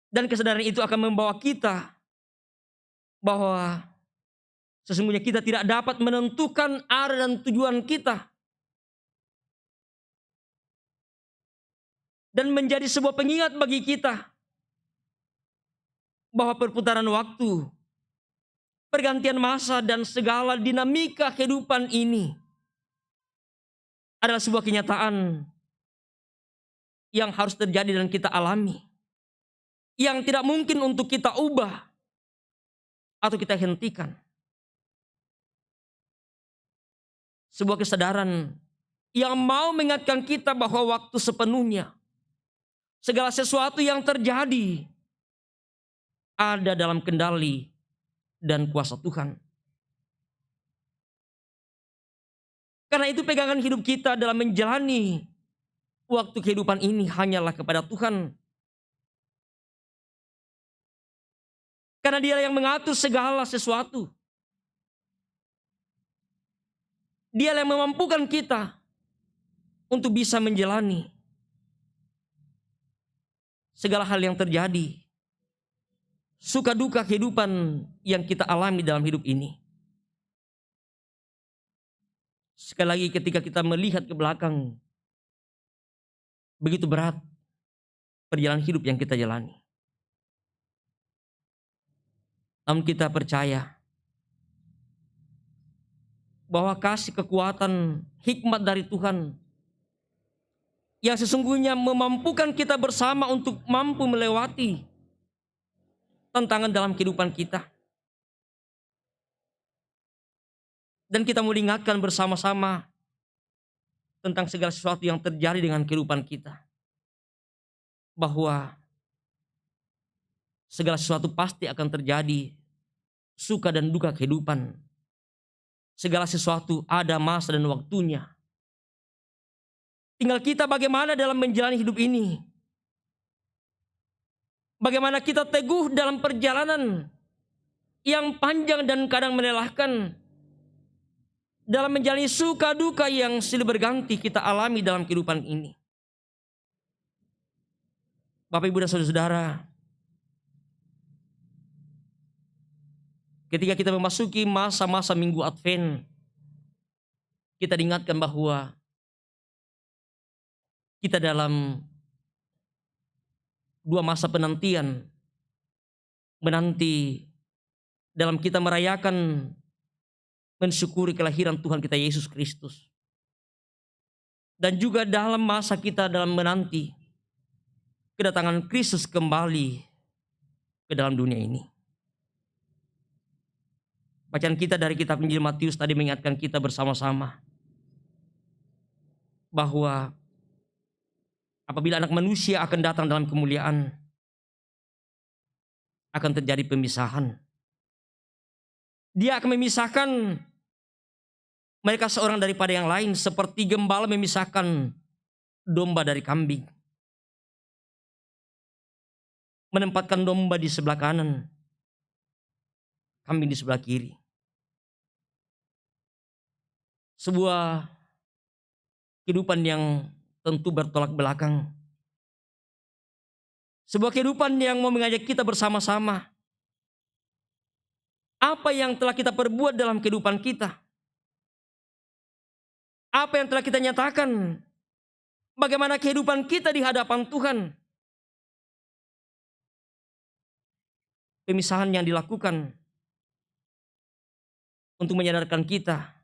Speaker 4: Dan kesadaran itu akan membawa kita bahwa sesungguhnya kita tidak dapat menentukan arah dan tujuan kita. Dan menjadi sebuah pengingat bagi kita bahwa perputaran waktu, pergantian masa, dan segala dinamika kehidupan ini adalah sebuah kenyataan yang harus terjadi dan kita alami, yang tidak mungkin untuk kita ubah atau kita hentikan. Sebuah kesadaran yang mau mengingatkan kita bahwa waktu sepenuhnya segala sesuatu yang terjadi ada dalam kendali dan kuasa Tuhan. Karena itu pegangan hidup kita dalam menjalani waktu kehidupan ini hanyalah kepada Tuhan. Karena Dia yang mengatur segala sesuatu. Dia yang memampukan kita untuk bisa menjalani segala hal yang terjadi. Suka duka kehidupan yang kita alami dalam hidup ini. Sekali lagi ketika kita melihat ke belakang, begitu berat perjalanan hidup yang kita jalani. Namun kita percaya bahwa kasih kekuatan hikmat dari Tuhan yang sesungguhnya memampukan kita bersama untuk mampu melewati tantangan dalam kehidupan kita. Dan kita mau diingatkan bersama-sama tentang segala sesuatu yang terjadi dengan kehidupan kita. Bahwa segala sesuatu pasti akan terjadi, suka dan duka kehidupan. Segala sesuatu ada masa dan waktunya. Tinggal kita bagaimana dalam menjalani hidup ini. Bagaimana kita teguh dalam perjalanan yang panjang dan kadang melelahkan. Dalam menjalani suka duka yang silih berganti kita alami dalam kehidupan ini. Bapak, Ibu, dan saudara-saudara, ketika kita memasuki masa-masa Minggu Advent, kita diingatkan bahwa kita dalam dua masa penantian, menanti dalam kita merayakan, mensyukuri kelahiran Tuhan kita Yesus Kristus. Dan juga dalam masa kita dalam menanti kedatangan Kristus kembali ke dalam dunia ini. Bacaan kita dari kitab Injil Matius tadi mengingatkan kita bersama-sama bahwa apabila Anak Manusia akan datang dalam kemuliaan, akan terjadi pemisahan. Dia akan memisahkan mereka seorang daripada yang lain, seperti gembala memisahkan domba dari kambing. Menempatkan domba di sebelah kanan, kambing di sebelah kiri. Sebuah kehidupan yang tentu bertolak belakang. Sebuah kehidupan yang mau mengajak kita bersama-sama. Apa yang telah kita perbuat dalam kehidupan kita? Apa yang telah kita nyatakan? Bagaimana kehidupan kita di hadapan Tuhan? Pemisahan yang dilakukan untuk menyadarkan kita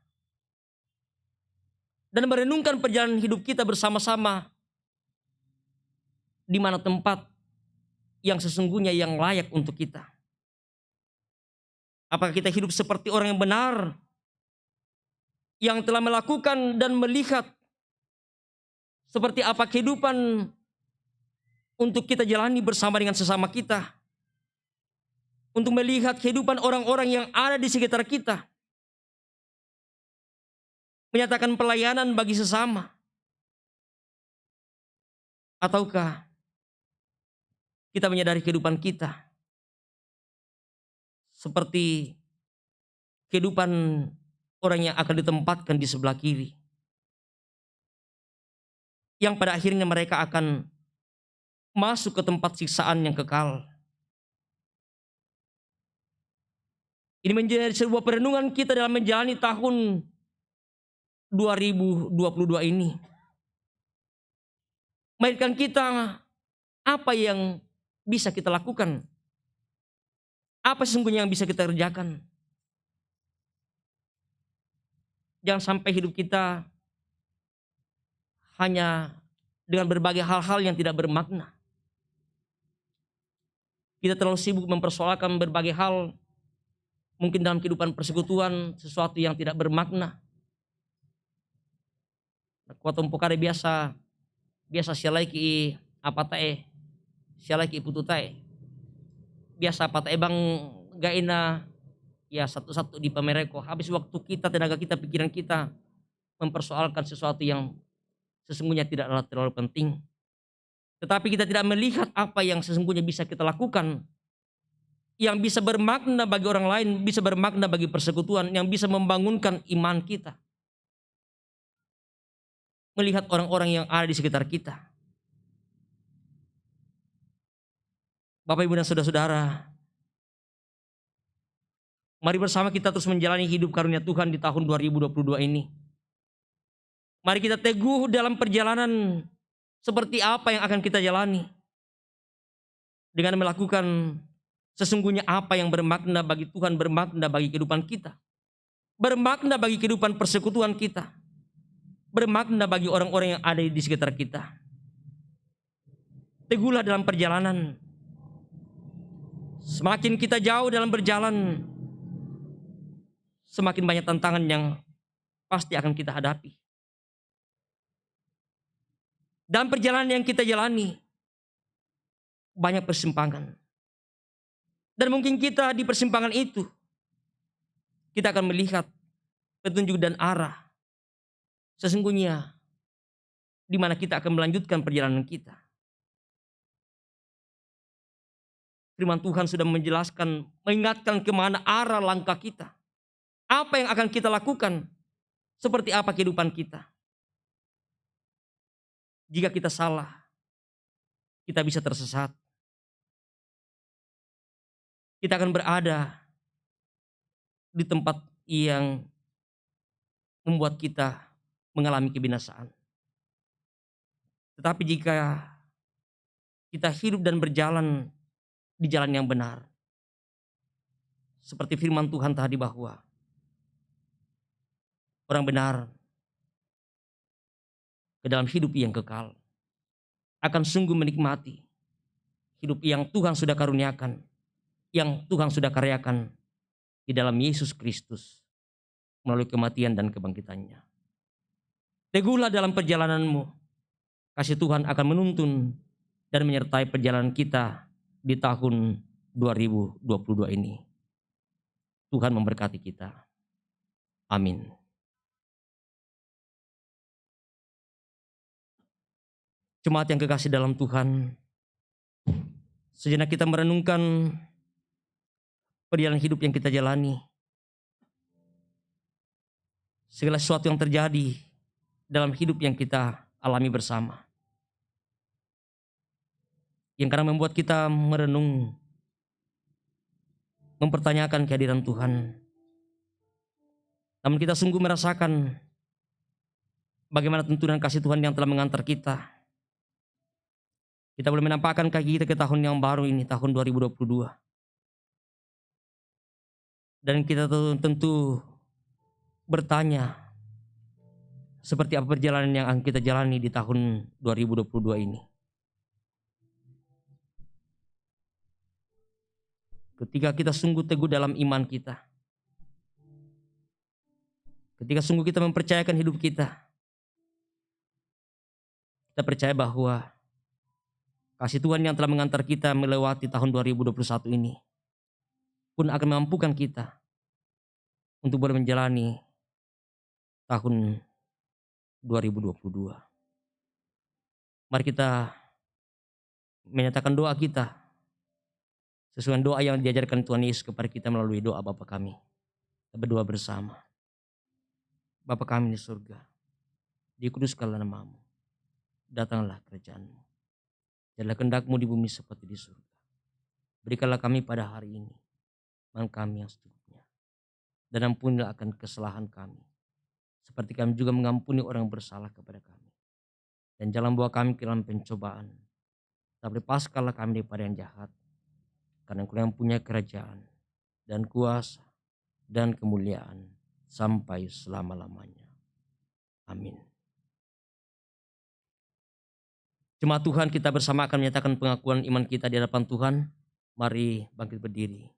Speaker 4: dan merenungkan perjalanan hidup kita bersama-sama, di mana tempat yang sesungguhnya yang layak untuk kita. Apakah kita hidup seperti orang yang benar, yang telah melakukan dan melihat seperti apa kehidupan untuk kita jalani bersama dengan sesama kita, untuk melihat kehidupan orang-orang yang ada di sekitar kita, menyatakan pelayanan bagi sesama, ataukah kita menyadari kehidupan kita seperti kehidupan orang yang akan ditempatkan di sebelah kiri, yang pada akhirnya mereka akan masuk ke tempat siksaan yang kekal. Ini menjadi sebuah perenungan kita dalam menjalani tahun 2022 ini. Mainkan kita apa yang bisa kita lakukan, apa sesungguhnya yang bisa kita kerjakan. Jangan sampai hidup kita hanya dengan berbagai hal-hal yang tidak bermakna. Kita terlalu sibuk mempersoalkan berbagai hal, mungkin dalam kehidupan persekutuan sesuatu yang tidak bermakna. Kuat pokare biasa sialai ki apa tae, sialai ki putu tae. Biasa apa tae bang gaina ya satu-satu di pamereko. Habis waktu kita, tenaga kita, pikiran kita mempersoalkan sesuatu yang sesungguhnya tidaklah terlalu penting. Tetapi kita tidak melihat apa yang sesungguhnya bisa kita lakukan, yang bisa bermakna bagi orang lain, bisa bermakna bagi persekutuan, yang bisa membangunkan iman kita. Melihat orang-orang yang ada di sekitar kita. Bapak, Ibu, dan saudara-saudara, mari bersama kita terus menjalani hidup karunia Tuhan di tahun 2022 ini. Mari kita teguh dalam perjalanan seperti apa yang akan kita jalani. Dengan melakukan sesungguhnya apa yang bermakna bagi Tuhan, bermakna bagi kehidupan kita. Bermakna bagi kehidupan persekutuan kita. Bermakna bagi orang-orang yang ada di sekitar kita. Teguhlah dalam perjalanan. Semakin kita jauh dalam berjalan, semakin banyak tantangan yang pasti akan kita hadapi. Dalam perjalanan yang kita jalani, banyak persimpangan. Dan mungkin kita di persimpangan itu, kita akan melihat petunjuk dan arah. Sesungguhnya, di mana kita akan melanjutkan perjalanan kita. Firman Tuhan sudah menjelaskan, mengingatkan kemana arah langkah kita. Apa yang akan kita lakukan, seperti apa kehidupan kita. Jika kita salah, kita bisa tersesat. Kita akan berada di tempat yang membuat kita mengalami kebinasaan. Tetapi jika kita hidup dan berjalan di jalan yang benar, seperti firman Tuhan tadi bahwa orang benar ke dalam hidup yang kekal akan sungguh menikmati hidup yang Tuhan sudah karuniakan, yang Tuhan sudah karyakan di dalam Yesus Kristus melalui kematian dan kebangkitannya. Teguhlah dalam perjalananmu. Kasih Tuhan akan menuntun dan menyertai perjalanan kita di tahun 2022 ini. Tuhan memberkati kita. Amin. Jemaat yang kekasih dalam Tuhan, sejenak kita merenungkan perjalanan hidup yang kita jalani. Segala sesuatu yang terjadi dalam hidup yang kita alami bersama. Yang kadang membuat kita merenung, mempertanyakan kehadiran Tuhan. Namun kita sungguh merasakan bagaimana tuntunan kasih Tuhan yang telah mengantar kita. Kita boleh menampakkan kaki kita ke tahun yang baru ini, tahun 2022. Dan kita tentu bertanya, seperti apa perjalanan yang akan kita jalani di tahun 2022 ini. Ketika kita sungguh teguh dalam iman kita. Ketika sungguh kita mempercayakan hidup kita. Kita percaya bahwa kasih Tuhan yang telah mengantar kita melewati tahun 2021 ini pun akan memampukan kita untuk boleh menjalani tahun 2022. Mari kita menyatakan doa kita sesuai doa yang diajarkan Tuhan Yesus kepada kita melalui doa Bapa kami. Kita berdoa bersama. Bapa kami di surga, dikuduskanlah nama-Mu, datanglah kerajaan-Mu. Jadilah kehendak-Mu di bumi seperti di surga. Berikanlah kami pada hari ini makan kami yang secukupnya. Dan ampunilah akan kesalahan kami, seperti kami juga mengampuni orang yang bersalah kepada kami. Dan jangan bawa kami ke dalam pencobaan, tapi lepaskanlah kami daripada yang jahat. Karena Engkau yang punya kerajaan dan kuasa dan kemuliaan sampai selama-lamanya. Amin. Jemaat Tuhan, kita bersama akan menyatakan pengakuan iman kita di hadapan Tuhan. Mari bangkit berdiri.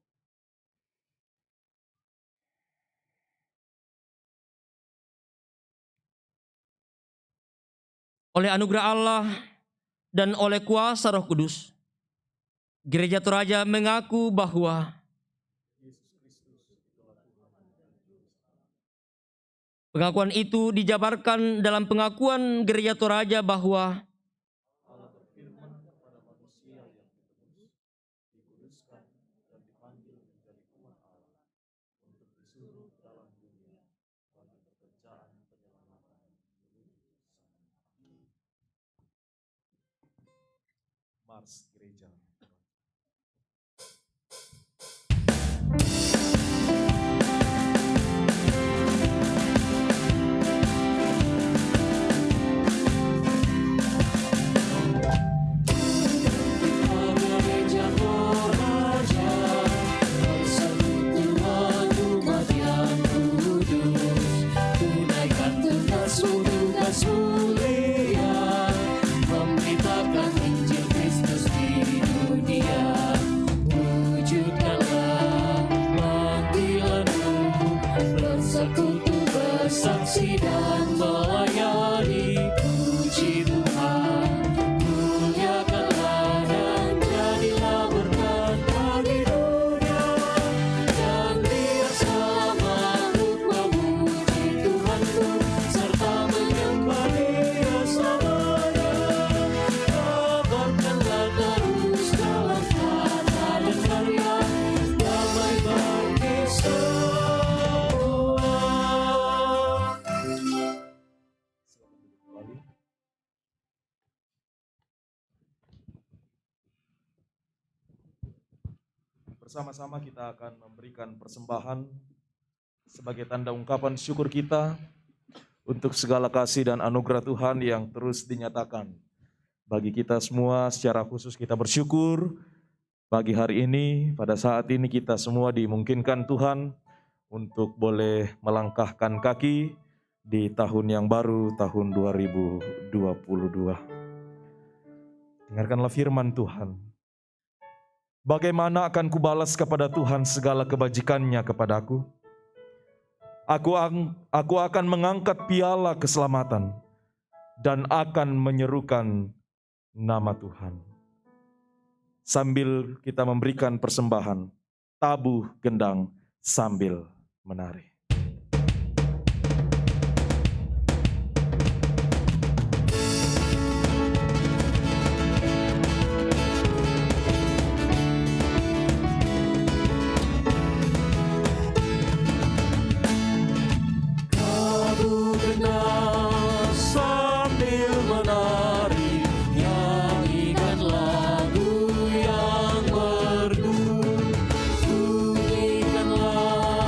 Speaker 4: oleh anugerah Allah dan oleh kuasa Roh Kudus, Gereja Toraja mengaku bahwa pengakuan itu dijabarkan dalam pengakuan Gereja Toraja bahwa
Speaker 2: Mars Gereja.
Speaker 3: Gereja Toraja bersekutu umat yang kudus, tunaikan tugas mulia, memberitakan Injil Kristus di dunia. Wujudkanlah panggilanmu, bersekutu, bersaksi dan melayani. Puji Tuhan, muliakanlah dan jadilah berkat bagi dunia, dan biar selamat memuji Tuhanku serta menyembah Dia selamanya. Kabarkanlah terus dalam kata dan karya, damai bagi semua.
Speaker 2: Kembali. Bersama-sama kita akan memberikan persembahan sebagai tanda ungkapan syukur kita untuk segala kasih dan anugerah Tuhan yang terus dinyatakan bagi kita semua. Secara khusus kita bersyukur pagi hari ini, pada saat ini kita semua dimungkinkan Tuhan untuk boleh melangkahkan kaki di tahun yang baru, tahun 2022. Dengarkanlah firman Tuhan. Bagaimana akan kubalas kepada Tuhan segala kebajikannya kepadaku? Aku akan mengangkat piala keselamatan dan akan menyerukan nama Tuhan. Sambil kita memberikan persembahan, tabuh gendang sambil menari.
Speaker 3: Tabuh gendang sambil menari, nyanyikan lagu yang merdu, bunyikanlah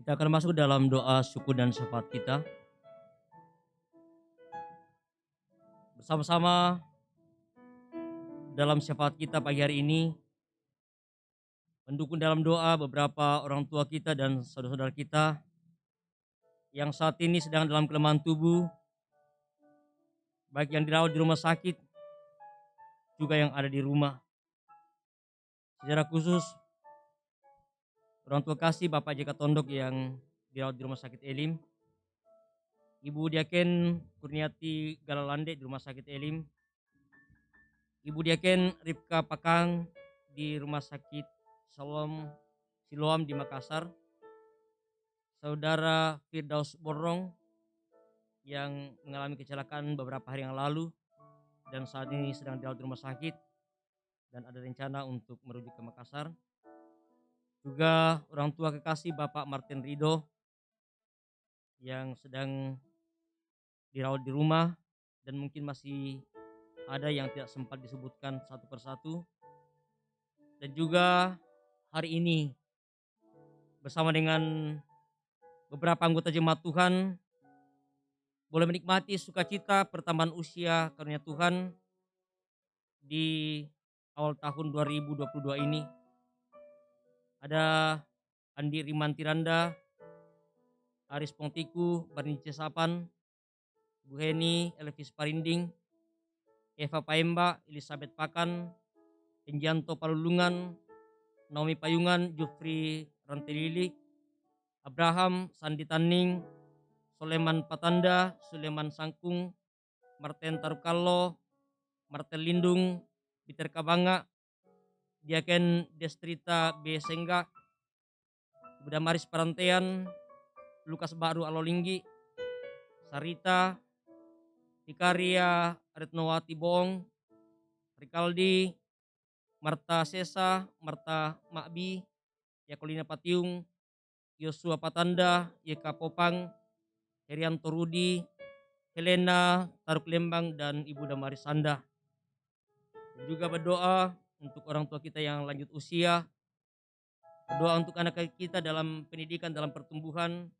Speaker 4: Kita akan masuk dalam doa syukur dan syafaat kita. Bersama-sama dalam syafaat kita pagi hari ini, mendukung dalam doa beberapa orang tua kita dan saudara-saudara kita yang saat ini sedang dalam kelemahan tubuh, baik yang dirawat di rumah sakit, juga yang ada di rumah. Secara khusus, orang tua kasih Bapak JK Tondok yang dirawat di rumah sakit Elim, Ibu Diaken Kurniati Galalande di rumah sakit Elim, Ibu Diaken Ripka Pakang di rumah sakit Siloam di Makassar, Saudara Firdaus Borong yang mengalami kecelakaan beberapa hari yang lalu dan saat ini sedang dirawat di rumah sakit dan ada rencana untuk merujuk ke Makassar. Juga orang tua kekasih Bapak Martin Rido yang sedang dirawat di rumah dan mungkin masih ada yang tidak sempat disebutkan satu persatu. Dan juga hari ini bersama dengan beberapa anggota jemaat Tuhan boleh menikmati sukacita pertambahan usia karunia Tuhan di awal tahun 2022 ini. Ada Andi Rimantiranda, Aris Pongtiku, Barnice Sapan, Bu Heni, Elvis Parinding, Eva Paemba, Elizabeth Pakan, Enjanto Palulungan, Naomi Payungan, Jufri Rantelili, Abraham Sandi Taning, Soleman Patanda, Suleman Sangkung, Marten Tarukallo, Martel Lindung, Peter Kabanga, Diaken Destrita B. Sengga, Buddha Maris Parantean, Lukas Baru Alolinggi, Sarita, Hikaria Retnowati Boong, Rikaldi, Marta Sesa, Marta Makbi, Yakolina Patiung, Yosua Patanda, Yeka Popang, Herianto Rudi, Helena Taruk Lembang, dan Ibu Damaris Sanda. Dan juga berdoa untuk orang tua kita yang lanjut usia, berdoa untuk anak kita dalam pendidikan, dalam pertumbuhan,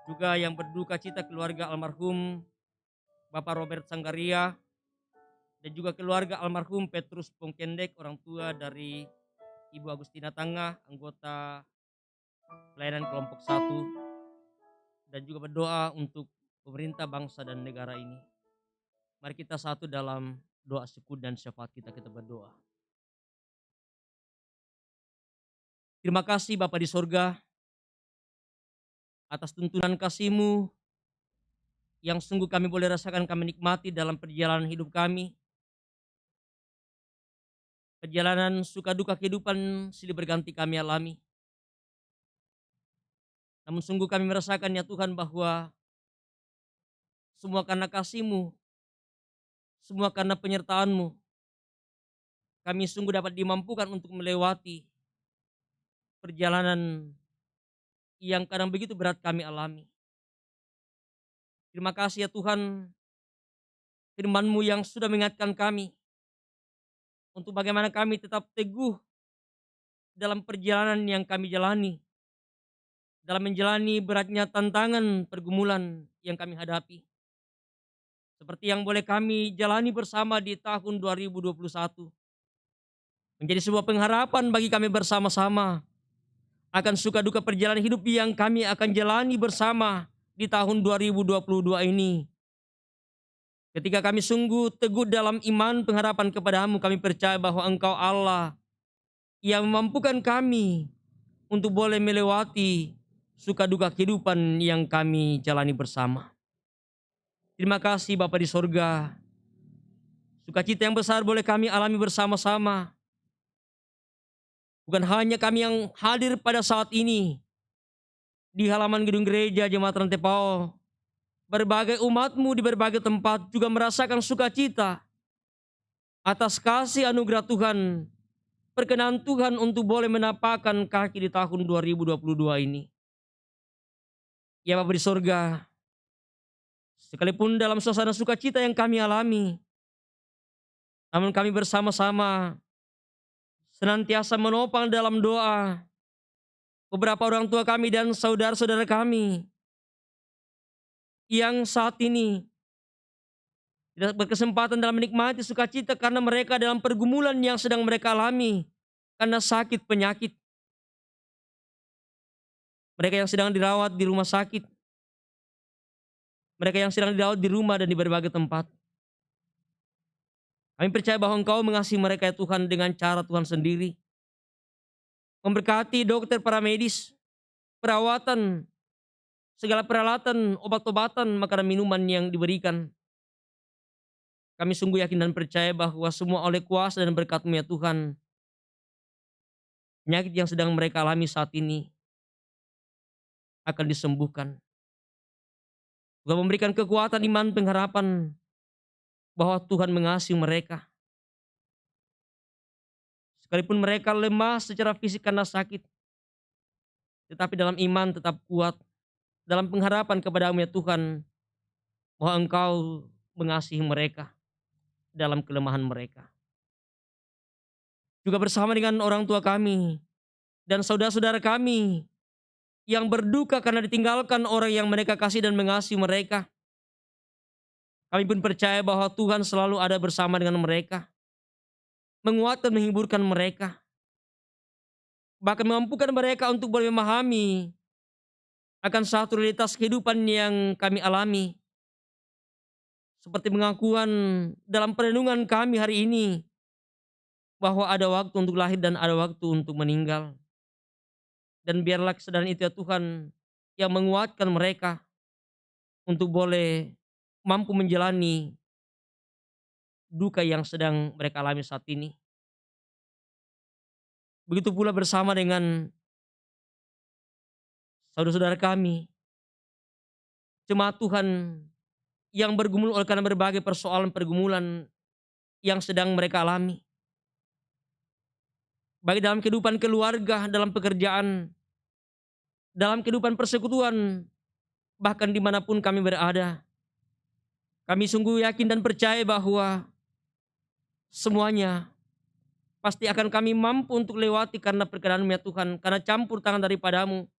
Speaker 4: juga yang berduka cita keluarga almarhum Bapak Robert Sanggaria, dan juga keluarga almarhum Petrus Pongkendek, orang tua dari Ibu Agustina Tangah, anggota pelayanan kelompok 1, dan juga berdoa untuk pemerintah bangsa dan negara ini. Mari kita satu dalam doa syukur dan syafaat kita berdoa. Terima kasih Bapa di sorga atas tuntunan kasih-Mu yang sungguh kami boleh rasakan, kami nikmati dalam perjalanan hidup kami. Perjalanan suka duka kehidupan silih berganti kami alami. Namun sungguh kami merasakan ya Tuhan bahwa semua karena kasih-Mu, semua karena penyertaan-Mu, kami sungguh dapat dimampukan untuk melewati perjalanan yang kadang begitu berat kami alami. Terima kasih ya Tuhan, firman-Mu yang sudah mengingatkan kami untuk bagaimana kami tetap teguh dalam perjalanan yang kami jalani, dalam menjalani beratnya tantangan pergumulan yang kami hadapi. Seperti yang boleh kami jalani bersama di tahun 2021. Menjadi sebuah pengharapan bagi kami bersama-sama akan suka duka perjalanan hidup yang kami akan jalani bersama di tahun 2022 ini. Ketika kami sungguh teguh dalam iman pengharapan kepada-Mu, kami percaya bahwa Engkau Allah yang memampukan kami untuk boleh melewati suka duka kehidupan yang kami jalani bersama. Terima kasih Bapa di sorga. Sukacita yang besar boleh kami alami bersama-sama. Bukan hanya kami yang hadir pada saat ini di halaman gedung gereja Jemaat Rantepao, berbagai umat-Mu di berbagai tempat juga merasakan sukacita atas kasih anugerah Tuhan, perkenan Tuhan untuk boleh menapakkan kaki di tahun 2022 ini. Ya Bapa di sorga, sekalipun dalam suasana sukacita yang kami alami, namun kami bersama-sama senantiasa menopang dalam doa beberapa orang tua kami dan saudara-saudara kami yang saat ini tidak berkesempatan dalam menikmati sukacita karena mereka dalam pergumulan yang sedang mereka alami karena sakit penyakit. Mereka yang sedang dirawat di rumah sakit, mereka yang sedang dirawat di rumah dan di berbagai tempat. Kami percaya bahwa Engkau mengasihi mereka ya Tuhan dengan cara Tuhan sendiri. Memberkati dokter, para medis, perawatan, segala peralatan, obat-obatan, makanan, minuman yang diberikan. Kami sungguh yakin dan percaya bahwa semua oleh kuasa dan berkat-Mu ya Tuhan, penyakit yang sedang mereka alami saat ini akan disembuhkan. Juga memberikan kekuatan iman pengharapan bahwa Tuhan mengasihi mereka. Sekalipun mereka lemah secara fisik karena sakit, tetapi dalam iman tetap kuat, dalam pengharapan kepada-Mu ya Tuhan, bahwa Engkau mengasihi mereka dalam kelemahan mereka. Juga bersama dengan orang tua kami dan saudara-saudara kami yang berduka karena ditinggalkan orang yang mereka kasih dan mengasihi mereka. Kami pun percaya bahwa Tuhan selalu ada bersama dengan mereka, menguatkan, menghiburkan mereka, bahkan memampukan mereka untuk boleh memahami akan satu realitas kehidupan yang kami alami. Seperti pengakuan dalam perenungan kami hari ini, bahwa ada waktu untuk lahir dan ada waktu untuk meninggal. Dan biarlah kesadaran itu ya Tuhan yang menguatkan mereka untuk boleh mampu menjalani duka yang sedang mereka alami saat ini. Begitu pula bersama dengan saudara-saudara kami, jemaat Tuhan yang bergumul oleh karena berbagai persoalan pergumulan yang sedang mereka alami. Baik dalam kehidupan keluarga, dalam pekerjaan, dalam kehidupan persekutuan, bahkan dimanapun kami berada. Kami sungguh yakin dan percaya bahwa semuanya pasti akan kami mampu untuk lewati karena perkenan-Mu ya Tuhan, karena campur tangan daripada-Mu,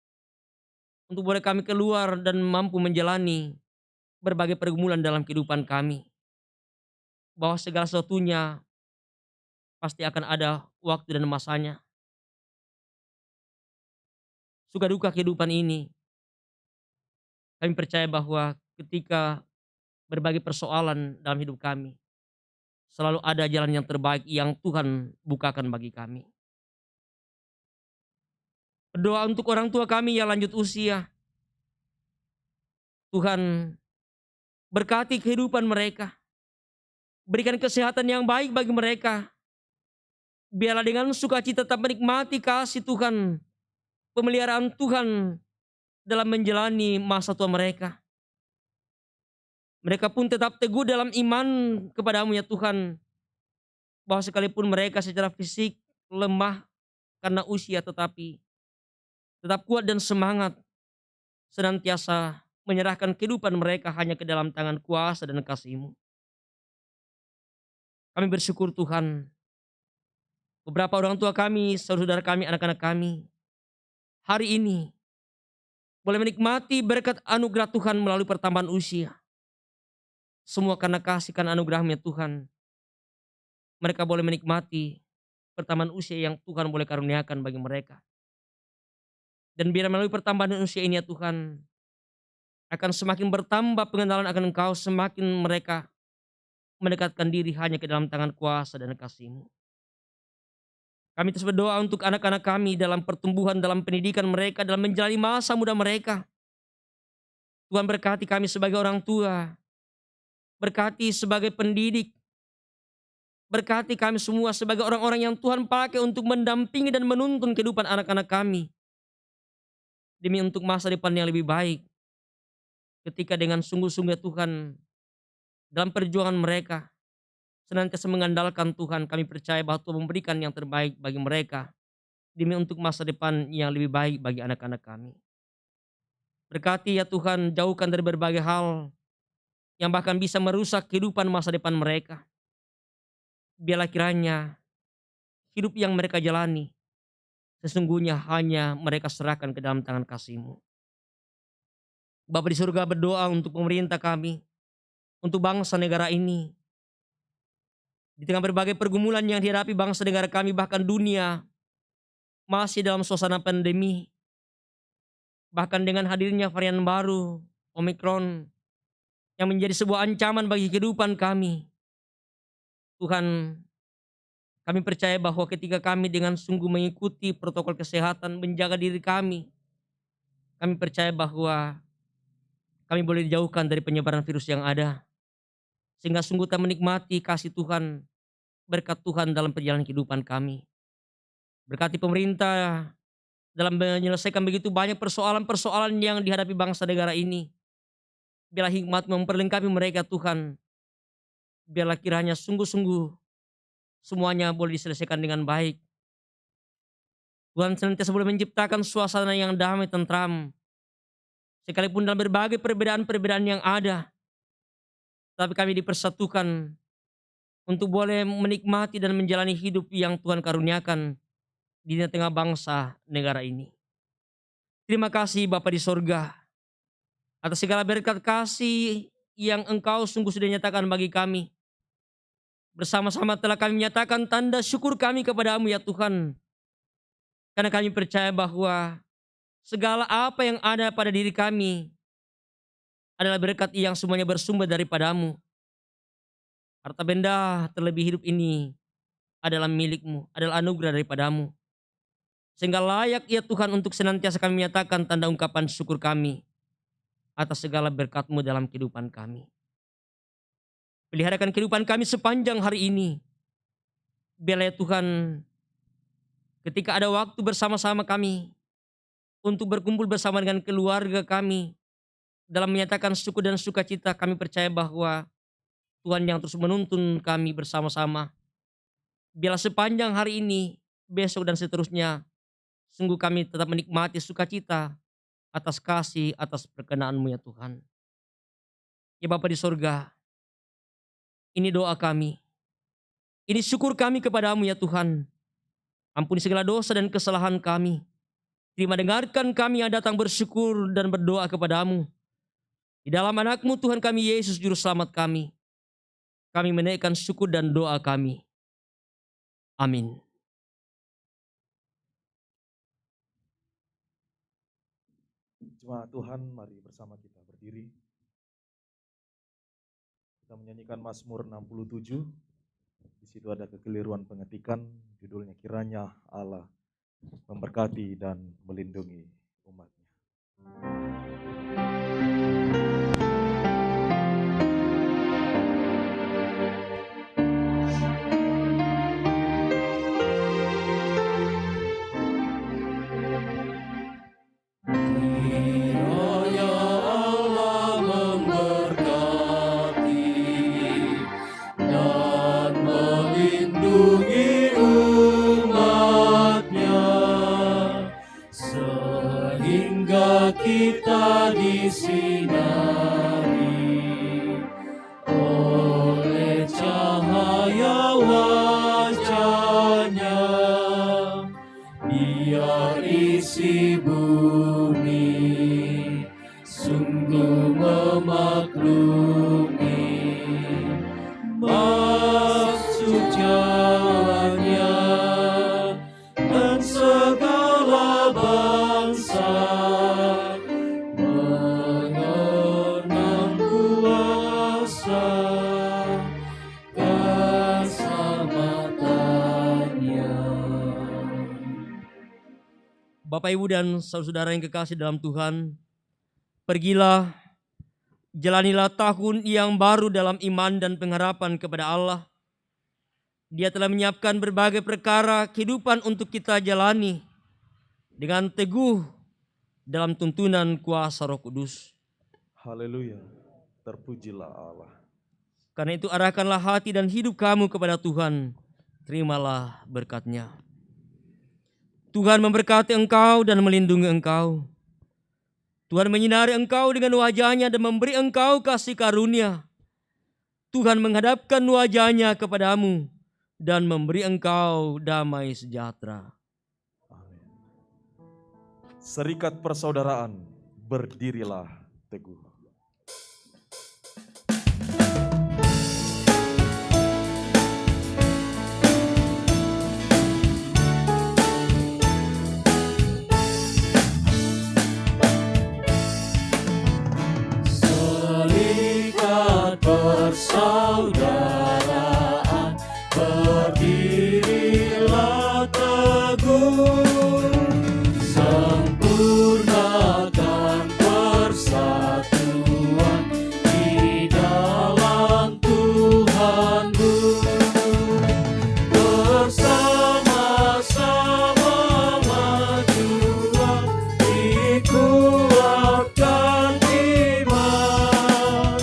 Speaker 4: untuk boleh kami keluar dan mampu menjalani berbagai pergumulan dalam kehidupan kami. Bahwa segala sesuatunya pasti akan ada waktu dan masanya. Suka duka kehidupan ini, kami percaya bahwa ketika berbagai persoalan dalam hidup kami, selalu ada jalan yang terbaik yang Tuhan bukakan bagi kami. Berdoa untuk orang tua kami yang lanjut usia. Tuhan berkati kehidupan mereka. Berikan kesehatan yang baik bagi mereka. Biarlah dengan sukacita tetap menikmati kasih Tuhan, pemeliharaan Tuhan dalam menjalani masa tua mereka. Mereka pun tetap teguh dalam iman kepada-Mu ya Tuhan. Bahwa sekalipun mereka secara fisik lemah karena usia, tetapi tetap kuat dan semangat. Senantiasa menyerahkan kehidupan mereka hanya ke dalam tangan kuasa dan kasih-Mu. Kami bersyukur Tuhan. Beberapa orang tua kami, saudara-saudara kami, anak-anak kami, hari ini boleh menikmati berkat anugerah Tuhan melalui pertambahan usia. Semua karena kasih, karena anugerah-Mu ya Tuhan. Mereka boleh menikmati pertambahan usia yang Tuhan boleh karuniakan bagi mereka. Dan biar melalui pertambahan usia ini ya Tuhan, akan semakin bertambah pengenalan akan Engkau, semakin mereka mendekatkan diri hanya ke dalam tangan kuasa dan kasih-Mu. Kami terus berdoa untuk anak-anak kami dalam pertumbuhan, dalam pendidikan mereka, dalam menjalani masa muda mereka. Tuhan berkati kami sebagai orang tua, berkati sebagai pendidik, berkati kami semua sebagai orang-orang yang Tuhan pakai untuk mendampingi dan menuntun kehidupan anak-anak kami. Demi untuk masa depan yang lebih baik. Ketika dengan sungguh-sungguh Tuhan, dalam perjuangan mereka, senantiasa mengandalkan Tuhan, kami percaya bahwa Tuhan memberikan yang terbaik bagi mereka. Demi untuk masa depan yang lebih baik bagi anak-anak kami. Berkati ya Tuhan, jauhkan dari berbagai hal yang bahkan bisa merusak kehidupan masa depan mereka. Biarlah kiranya hidup yang mereka jalani sesungguhnya hanya mereka serahkan ke dalam tangan kasih-Mu. Bapa di surga, berdoa untuk pemerintah kami, untuk bangsa negara ini. Di tengah berbagai pergumulan yang dihadapi bangsa negara kami, bahkan dunia, masih dalam suasana pandemi. Bahkan dengan hadirnya varian baru, Omikron, yang menjadi sebuah ancaman bagi kehidupan kami. Tuhan, kami percaya bahwa ketika kami dengan sungguh mengikuti protokol kesehatan, menjaga diri kami percaya bahwa kami boleh dijauhkan dari penyebaran virus yang ada. Sehingga sungguh tak menikmati kasih Tuhan, berkat Tuhan dalam perjalanan kehidupan kami. Berkati pemerintah dalam menyelesaikan begitu banyak persoalan-persoalan yang dihadapi bangsa negara ini. Biarlah hikmat memperlengkapi mereka Tuhan. Biarlah kiranya sungguh-sungguh semuanya boleh diselesaikan dengan baik. Tuhan senantiasa boleh menciptakan suasana yang damai, tentram. Sekalipun dalam berbagai perbedaan-perbedaan yang ada. Tapi kami dipersatukan untuk boleh menikmati dan menjalani hidup yang Tuhan karuniakan di tengah bangsa negara ini. Terima kasih Bapa di sorga atas segala berkat kasih yang Engkau sungguh sudah nyatakan bagi kami. Bersama-sama telah kami menyatakan tanda syukur kami kepadamu ya Tuhan. Karena kami percaya bahwa segala apa yang ada pada diri kami adalah berkat yang semuanya bersumber daripadamu. Harta benda terlebih hidup ini adalah milik-Mu, adalah anugerah daripadamu. Sehingga layak ya Tuhan untuk senantiasa kami menyatakan tanda ungkapan syukur kami atas segala berkat-Mu dalam kehidupan kami. Peliharakan kehidupan kami sepanjang hari ini. Biarlah ya Tuhan, ketika ada waktu bersama-sama kami untuk berkumpul bersama dengan keluarga kami, dalam menyatakan syukur dan sukacita, kami percaya bahwa Tuhan yang terus menuntun kami bersama-sama. Biarlah sepanjang hari ini, besok dan seterusnya, sungguh kami tetap menikmati sukacita atas kasih, atas perkenan-Mu ya Tuhan. Ya Bapa di sorga, ini doa kami. Ini syukur kami kepadamu ya Tuhan. Ampuni segala dosa dan kesalahan kami. Terima dengarkan kami yang datang bersyukur dan berdoa kepadamu. Di dalam anak-Mu Tuhan kami Yesus Juru Selamat kami. Kami menaikkan syukur dan doa kami. Amin.
Speaker 2: Jemaat Tuhan, mari bersama kita berdiri. Kita menyanyikan Mazmur 67. Di situ ada kekeliruan pengetikan, judulnya kiranya Allah memberkati dan melindungi umat-Nya.
Speaker 3: Kiranya Allah memberkati dan melindungi umat-Nya, sehingga kita disinari oleh cahaya wajah-Nya. Biar isi bumi sungguh memaklumi maksud jalannya, dan segala bangsa mengenang kuasa keselamatannya.
Speaker 4: Bapak, Ibu, dan saudara-saudara yang kekasih dalam Tuhan, pergilah, jalanilah tahun yang baru dalam iman dan pengharapan kepada Allah. Dia telah menyiapkan berbagai perkara kehidupan untuk kita jalani dengan teguh dalam tuntunan kuasa Roh Kudus.
Speaker 2: Haleluya, terpujilah Allah.
Speaker 4: Karena itu arahkanlah hati dan hidup kamu kepada Tuhan. Terimalah berkat-Nya. Tuhan memberkati engkau dan melindungi engkau. Tuhan menyinari engkau dengan wajah-Nya dan memberi engkau kasih karunia. Tuhan menghadapkan wajah-Nya kepadamu dan memberi engkau damai sejahtera.
Speaker 2: serikat persaudaraan, berdirilah teguh.
Speaker 3: Serikat persaudaraan, berdirilah teguh, sempurnakan persatuan di dalam Tuhanmu. Bersama-sama majulah, dikuatkan iman,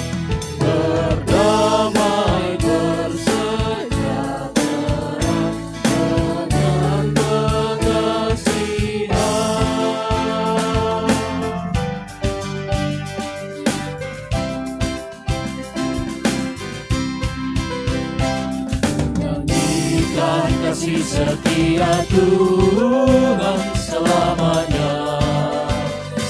Speaker 3: berdamai bersejahtera dengan pengasihan. Nyanyikan kasih setia Tuhan selamanya,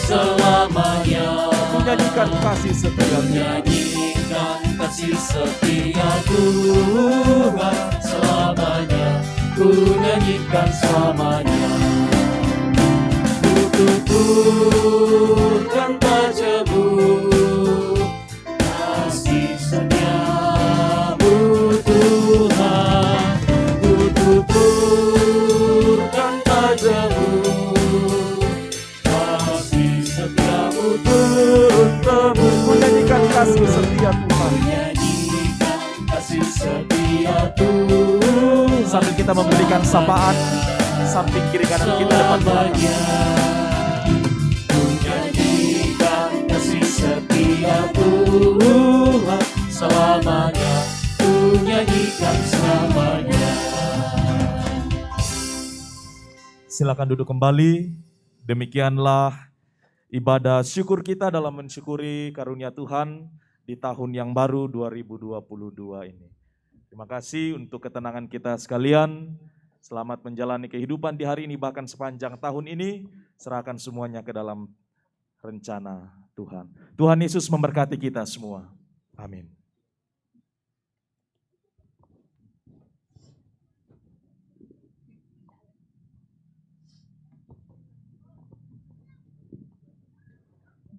Speaker 3: selamanya.
Speaker 2: Menyanyikan kasih setia
Speaker 3: Nyanyikan kasih setia Tuhan selamanya, ku nyanyikan selamanya. Ku tuturkan padamu kasih setiamu Tuhan, ku tuturkan padamu kasih setiamu turun tebus.
Speaker 2: Menyanyikan kasih setia Tuhan.
Speaker 3: Menyanyikan kasih setia Tuhan
Speaker 2: Sambil kita memberikan sapaan, samping kiri kanan kita depan belakang.
Speaker 3: selamanya. Ku nyanyikan kasih setia Tuhan selamanya, ku nyanyikan selamanya.
Speaker 2: Silakan duduk kembali. Demikianlah ibadah syukur kita dalam mensyukuri karunia Tuhan di tahun yang baru 2022 ini. Terima kasih untuk ketenangan kita sekalian. Selamat menjalani kehidupan di hari ini, bahkan sepanjang tahun ini. Serahkan semuanya ke dalam rencana Tuhan. Tuhan Yesus memberkati kita semua. Amin.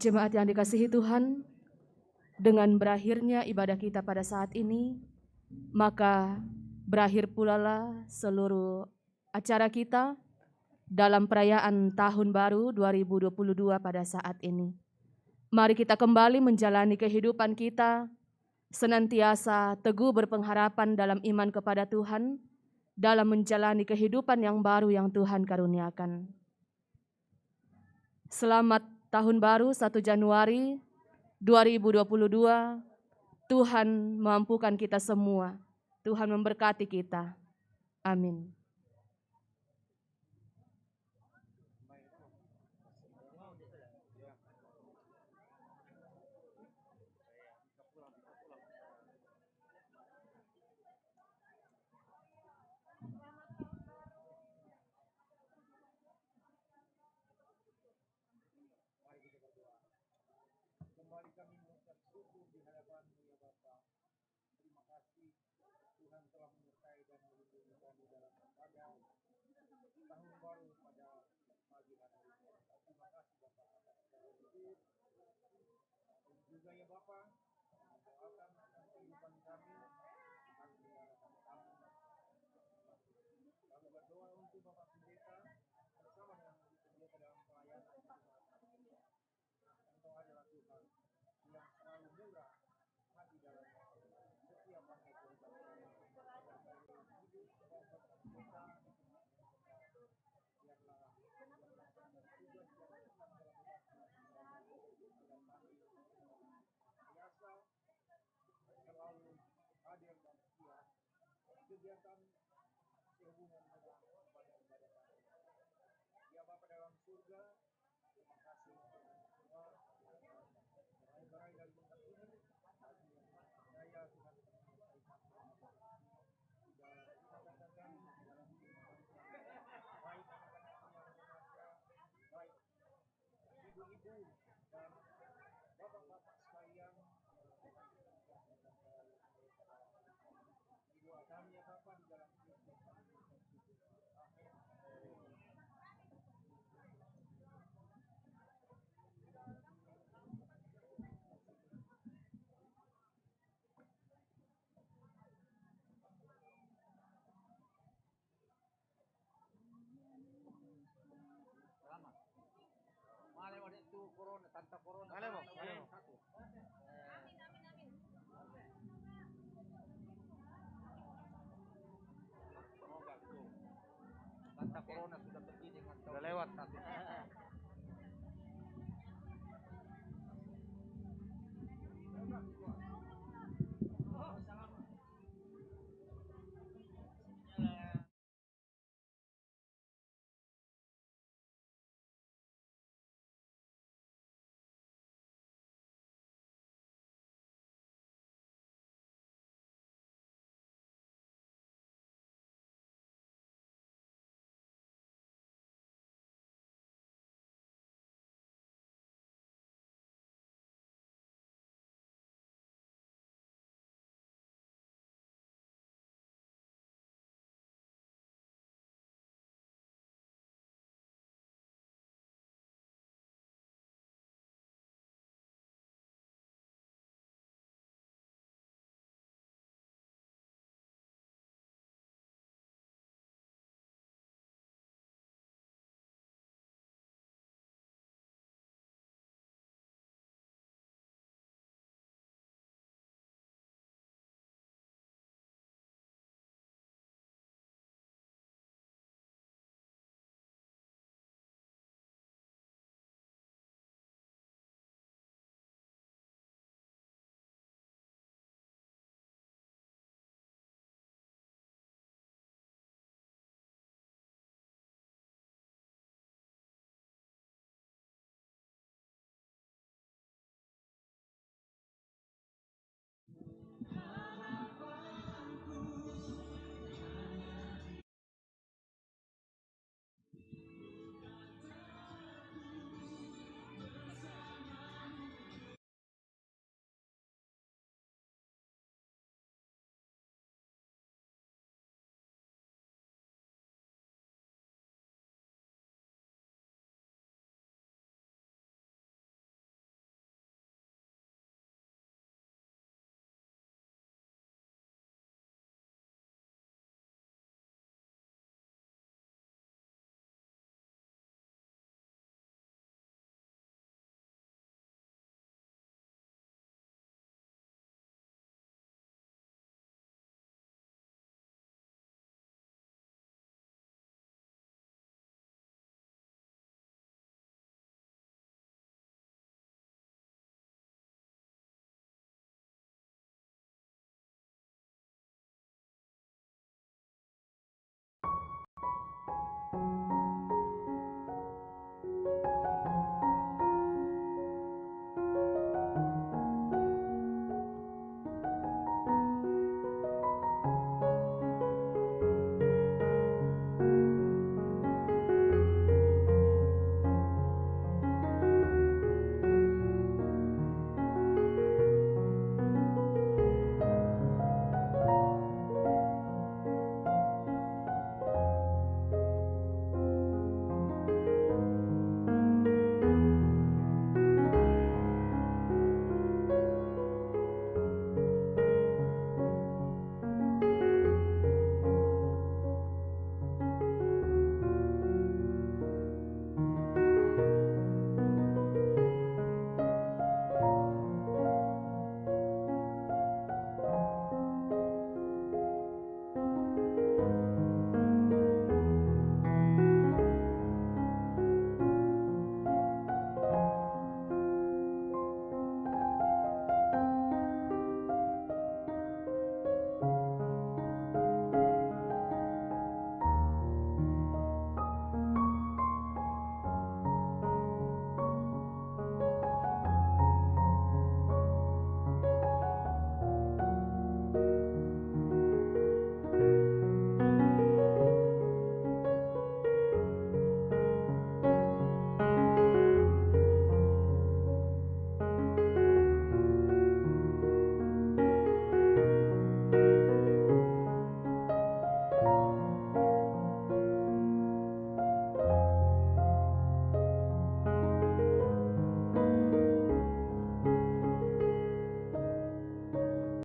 Speaker 1: Jemaat yang dikasihi Tuhan, dengan berakhirnya ibadah kita pada saat ini, maka berakhir pula lah seluruh acara kita dalam perayaan Tahun Baru 2022 pada saat ini. Mari kita kembali menjalani kehidupan kita, senantiasa teguh berpengharapan dalam iman kepada Tuhan, dalam menjalani kehidupan yang baru yang Tuhan karuniakan. Selamat Tahun Baru 1 Januari 2022, Tuhan mampukan kita semua. Tuhan memberkati kita. Amin.
Speaker 9: Sudah lewat satu.